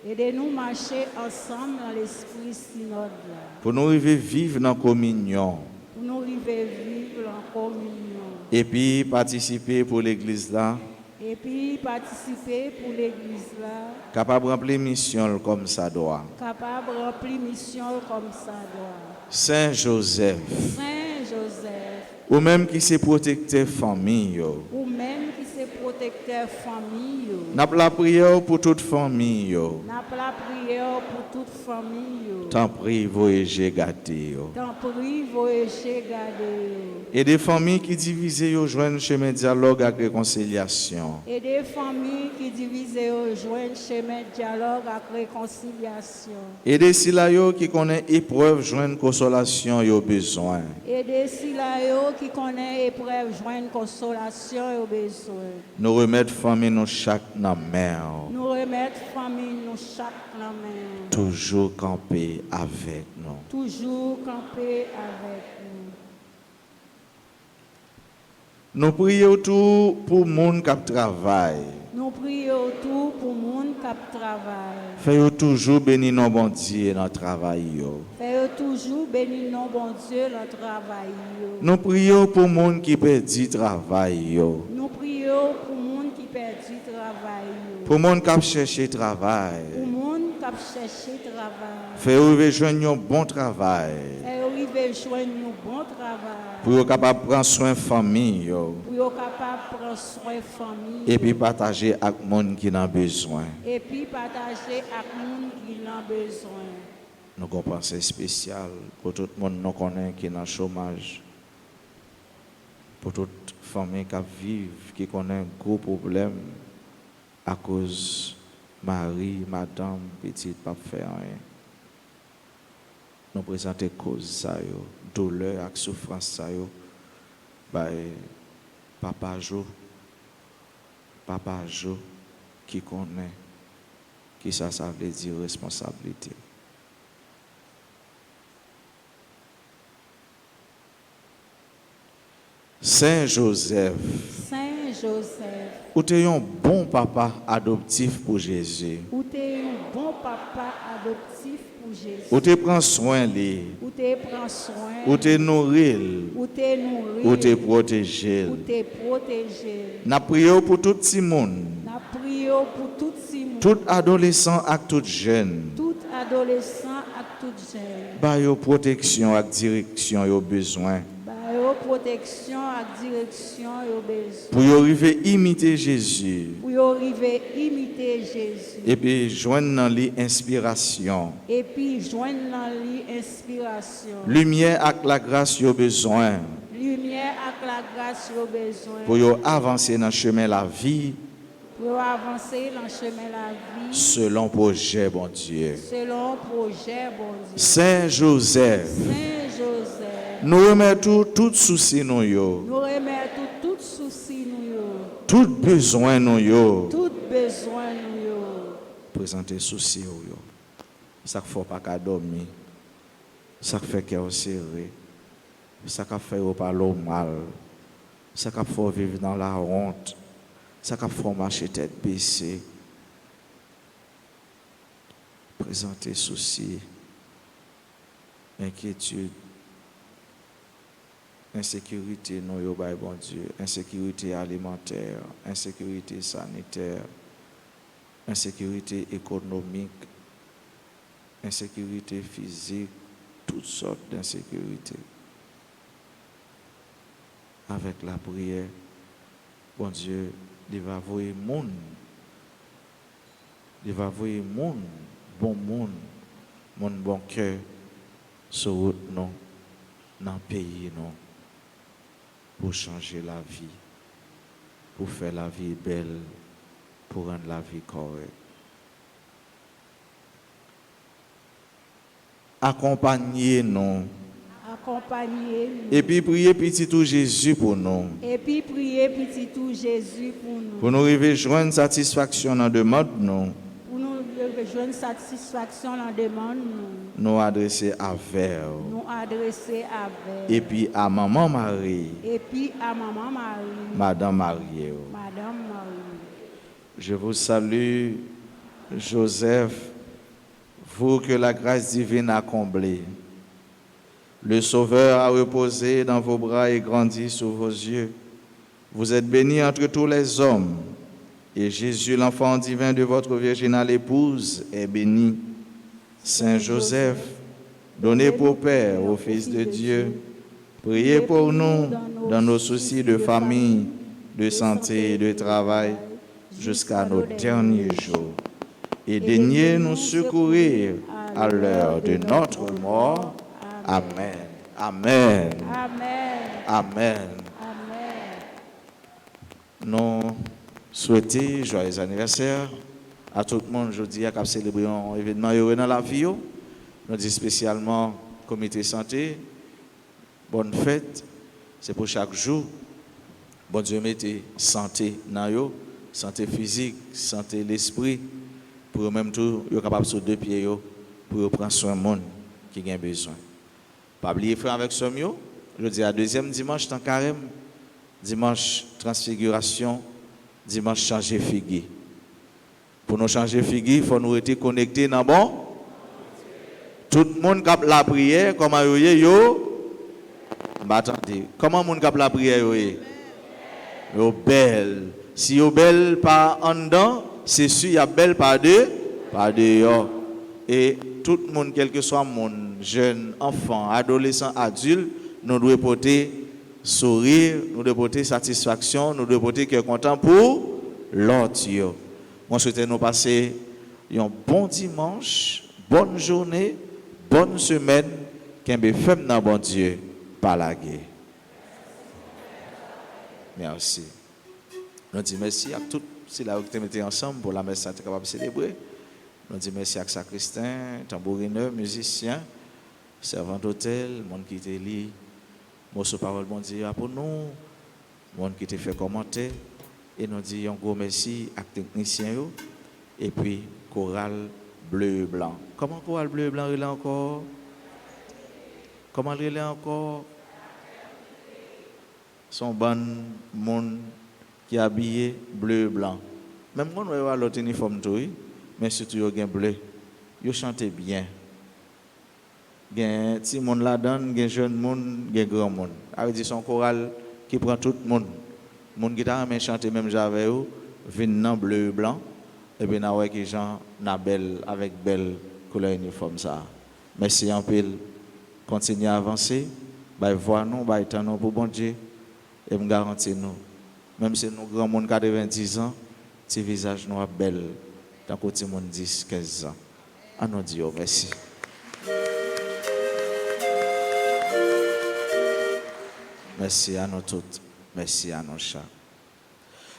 Aidez-nous marcher ensemble dans l'esprit synode là. Pour nous arriver vivre dans la communion. Pour nous arriver vivre en communion. Et puis participer pour l'église là. Et puis participer pour l'église là. Capable de remplir mission comme ça doit. Capable de remplir mission comme ça doit. Saint Joseph. Saint Joseph. Ou même qui c'est protecteur famille. Ou même qui c'est protecteur famille. N'a la prière pour toute famille. N'a la prière pour toute famille. T'en prie, voyez gâté. T'en prie, voyez gâté. Et des familles qui divisées au joindre chemin dialogue et réconciliation. Et des familles qui divisées au joindre chemin dialogue et réconciliation. Et des silayo qui connaissent épreuve joindre consolation et au besoin. Et des silayo qui connaissent épreuve joindre consolation et au besoin. Nous remettre famille nous chaque dans main. Nous remettre famille nous chaque dans main. Toujours camper avec nous. Toujours camper avec nous. Nous prions tout pour le monde qui travaille. Nous prions tout pour le monde qui travaille. Fais toujours bénir nos bon Dieu dans le travail. Fais toujours bénir non bon Dieu le travail. Nous prions pour les gens qui perdent du travail. Nous prions pour les gens qui perdent du travail. Pour les gens qui cherchent travail. Pour les gens qui cherchent travail. Faire arriver joindre un bon travail. Faire arriver joindre un bon travail. Pour être capable de prendre soin de la famille. Pour être capable de prendre soin de la famille. Et puis partager avec les gens qui ont besoin. Et puis partager avec les gens qui ont besoin. Nous avons pensé spécial pour tout le monde nous connaît qui est dans le chômage. Pour toute famille qui vit, qui connaît un gros problème à cause mari, madame, petite, pas faire rien. Nous présentons cause ça, douleur et souffrance ça, Papa Jo, qui connaît, qui ça veut dire responsabilité. Saint Joseph, Saint-Joseph, ou tu es un bon papa adoptif pour Jésus. ou tu es un bon papa adoptif pour Jésus. Ou tu prends soin de lui. Ou tu prends soin. Ou tu nourris. Ou tu nourris. Ou tu protèges. Ou tu protégé. Nous prions pour tout le monde. Nous prions pour tout le monde. Tout adolescent et tout jeune. Tout adolescent et tout jeune. Bah yo protection et direction yo besoin. Protection et direction et besoin. Pour y arriver à imiter Jésus. Pour y arriver à imiter Jésus. Et puis joindre dans l'inspiration. Et puis joindre dans l'inspiration. Lumière avec la grâce yo besoin. Lumière avec la grâce yo besoin. Pour y avancer dans le chemin de la vie. Pour avancer dans le chemin de la vie. Selon projet, bon Dieu. Selon projet, bon Dieu. Saint Joseph. Saint-Joseph. Nous remettons tout souci nous yo. Nous remettons tout souci nous yo. Tout besoin nous yo. Tout besoin nous yo. Présenter souci yo. Ça ne fait pas qu'à dormir. Ça fait qu'à serré. Ça fait au parler mal. Ça fait vivre dans la honte. Ça fait marcher tête baissée. Présenter souci, inquiétude, insécurité, non, yo bay bon Dieu, insécurité alimentaire, insécurité sanitaire, insécurité économique, insécurité physique, toutes sortes d'insécurité. Avec la prière, bon Dieu, il va voir monde. Il va voir monde, bon monde, mon bon cœur, sur route non, dans le pays non, pour changer la vie, pour faire la vie belle, pour rendre la vie correcte. Accompagnez-nous. Accompagnez-nous. Et puis priez petit tout Jésus pour nous. Et puis priez petit tout Jésus pour nous. Pour nous arriver joindre satisfaction dans la demande nous. Pour nous rejoindre satisfaction dans la demande nous. Nous adresser à vers. Nous adresser avec. Et puis à maman Marie. Et puis à maman Marie. Madame Marie. Madame Marie. Je vous salue, Joseph, vous que la grâce divine a comblé. Le Sauveur a reposé dans vos bras et grandi sous vos yeux. Vous êtes béni entre tous les hommes, et Jésus, l'enfant divin de votre virginale épouse, est béni. Saint Joseph, donnez pour Père au Fils de Dieu, priez pour nous dans nos soucis de famille, de santé et de travail, jusqu'à nos derniers jours. Et daignez nous secourir à l'heure de notre mort. Amen. Amen. Amen. Amen. Amen. Nous souhaitons joyeux anniversaire à tout le monde aujourd'hui qui a célébré un événement heureux dans la vie. Nous disons spécialement comité santé. Bonne fête. C'est pour chaque jour. Bon Dieu mettez santé dans yo, santé physique, santé l'esprit, pour même tout, yo capable sur deux pieds yo, pour prendre soin du monde qui a besoin. Pas oublier frère avec ce mieux. Je dis à deuxième dimanche dans carême, dimanche transfiguration, dimanche changer figuier. Pour nous changer figuier, il faut nous être connectés dans bon. Tout le monde qui la prière, comment yo? Attendez, comment le monde qui la prière yo belle. Si yo belle pas en dedans, c'est sûr y a belle pas dehors. Et tout le monde, quel que soit monde, jeune, enfant, adolescent, adulte, nous devons porter sourire, nous devons porter satisfaction, nous devons porter cœur content pour l'autre. Moi, je souhaite nous passer un bon dimanche, bonne journée, bonne semaine, qu'un femme dans bon Dieu, par la guerre. Merci. Nous disons merci à tous ceux qui mettez ensemble pour la messe capable de célébrer. Nous disons merci à sacristain, tambourineur, musicien, servant d'hôtel, monde qui était lié, morceau parole bon Dieu pour nous, monde qui était fait commenter. Et nous disons un gros merci à technicien et puis chorale bleu et blanc. Comment chorale bleu et blanc il est encore? Comment il est encore? Son bon monde qui est habillé bleu et blanc. Même quand on voit l'autre uniforme, mais surtout il y a bleu. Ils chantent bien. Il y a un petit monde là-dedans, il y a un jeune monde, il y a un grand monde. Avec son chorale qui prend tout le monde. Les gens qui ont chanté même j'avais eux, viennent dans bleu et blanc. Et puis, nous avons des gens avec belle couleur uniforme. Merci en pile. Continuez à avancer. Voir nous, temps nous pour bon Dieu. Et me garantis nous. Même si nous grand monde 90 ans, ces visages nous sont belles. Tant que nous 10, 15 ans. À nous Dieu, merci. Merci à nous toutes. Merci à nos chats.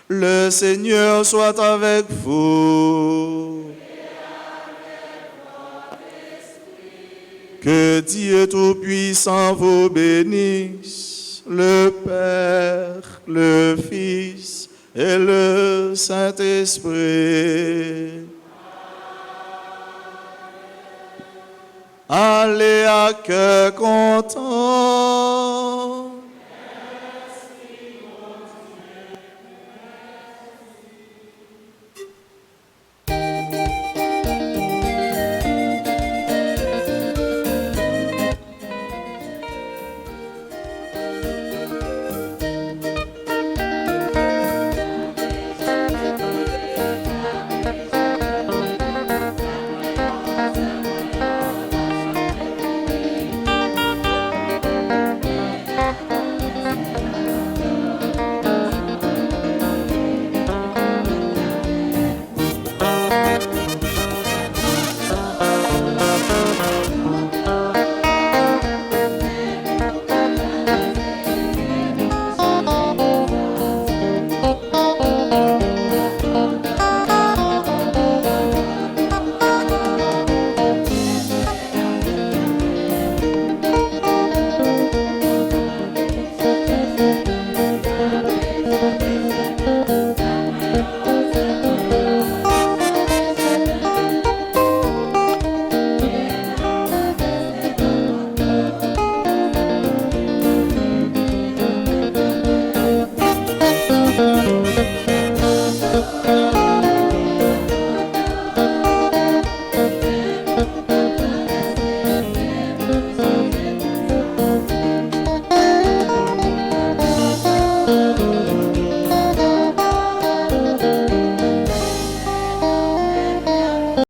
Le Seigneur soit avec vous. Que Dieu Tout-Puissant vous bénisse, le Père, le Fils et le Saint-Esprit. Allez à cœur content.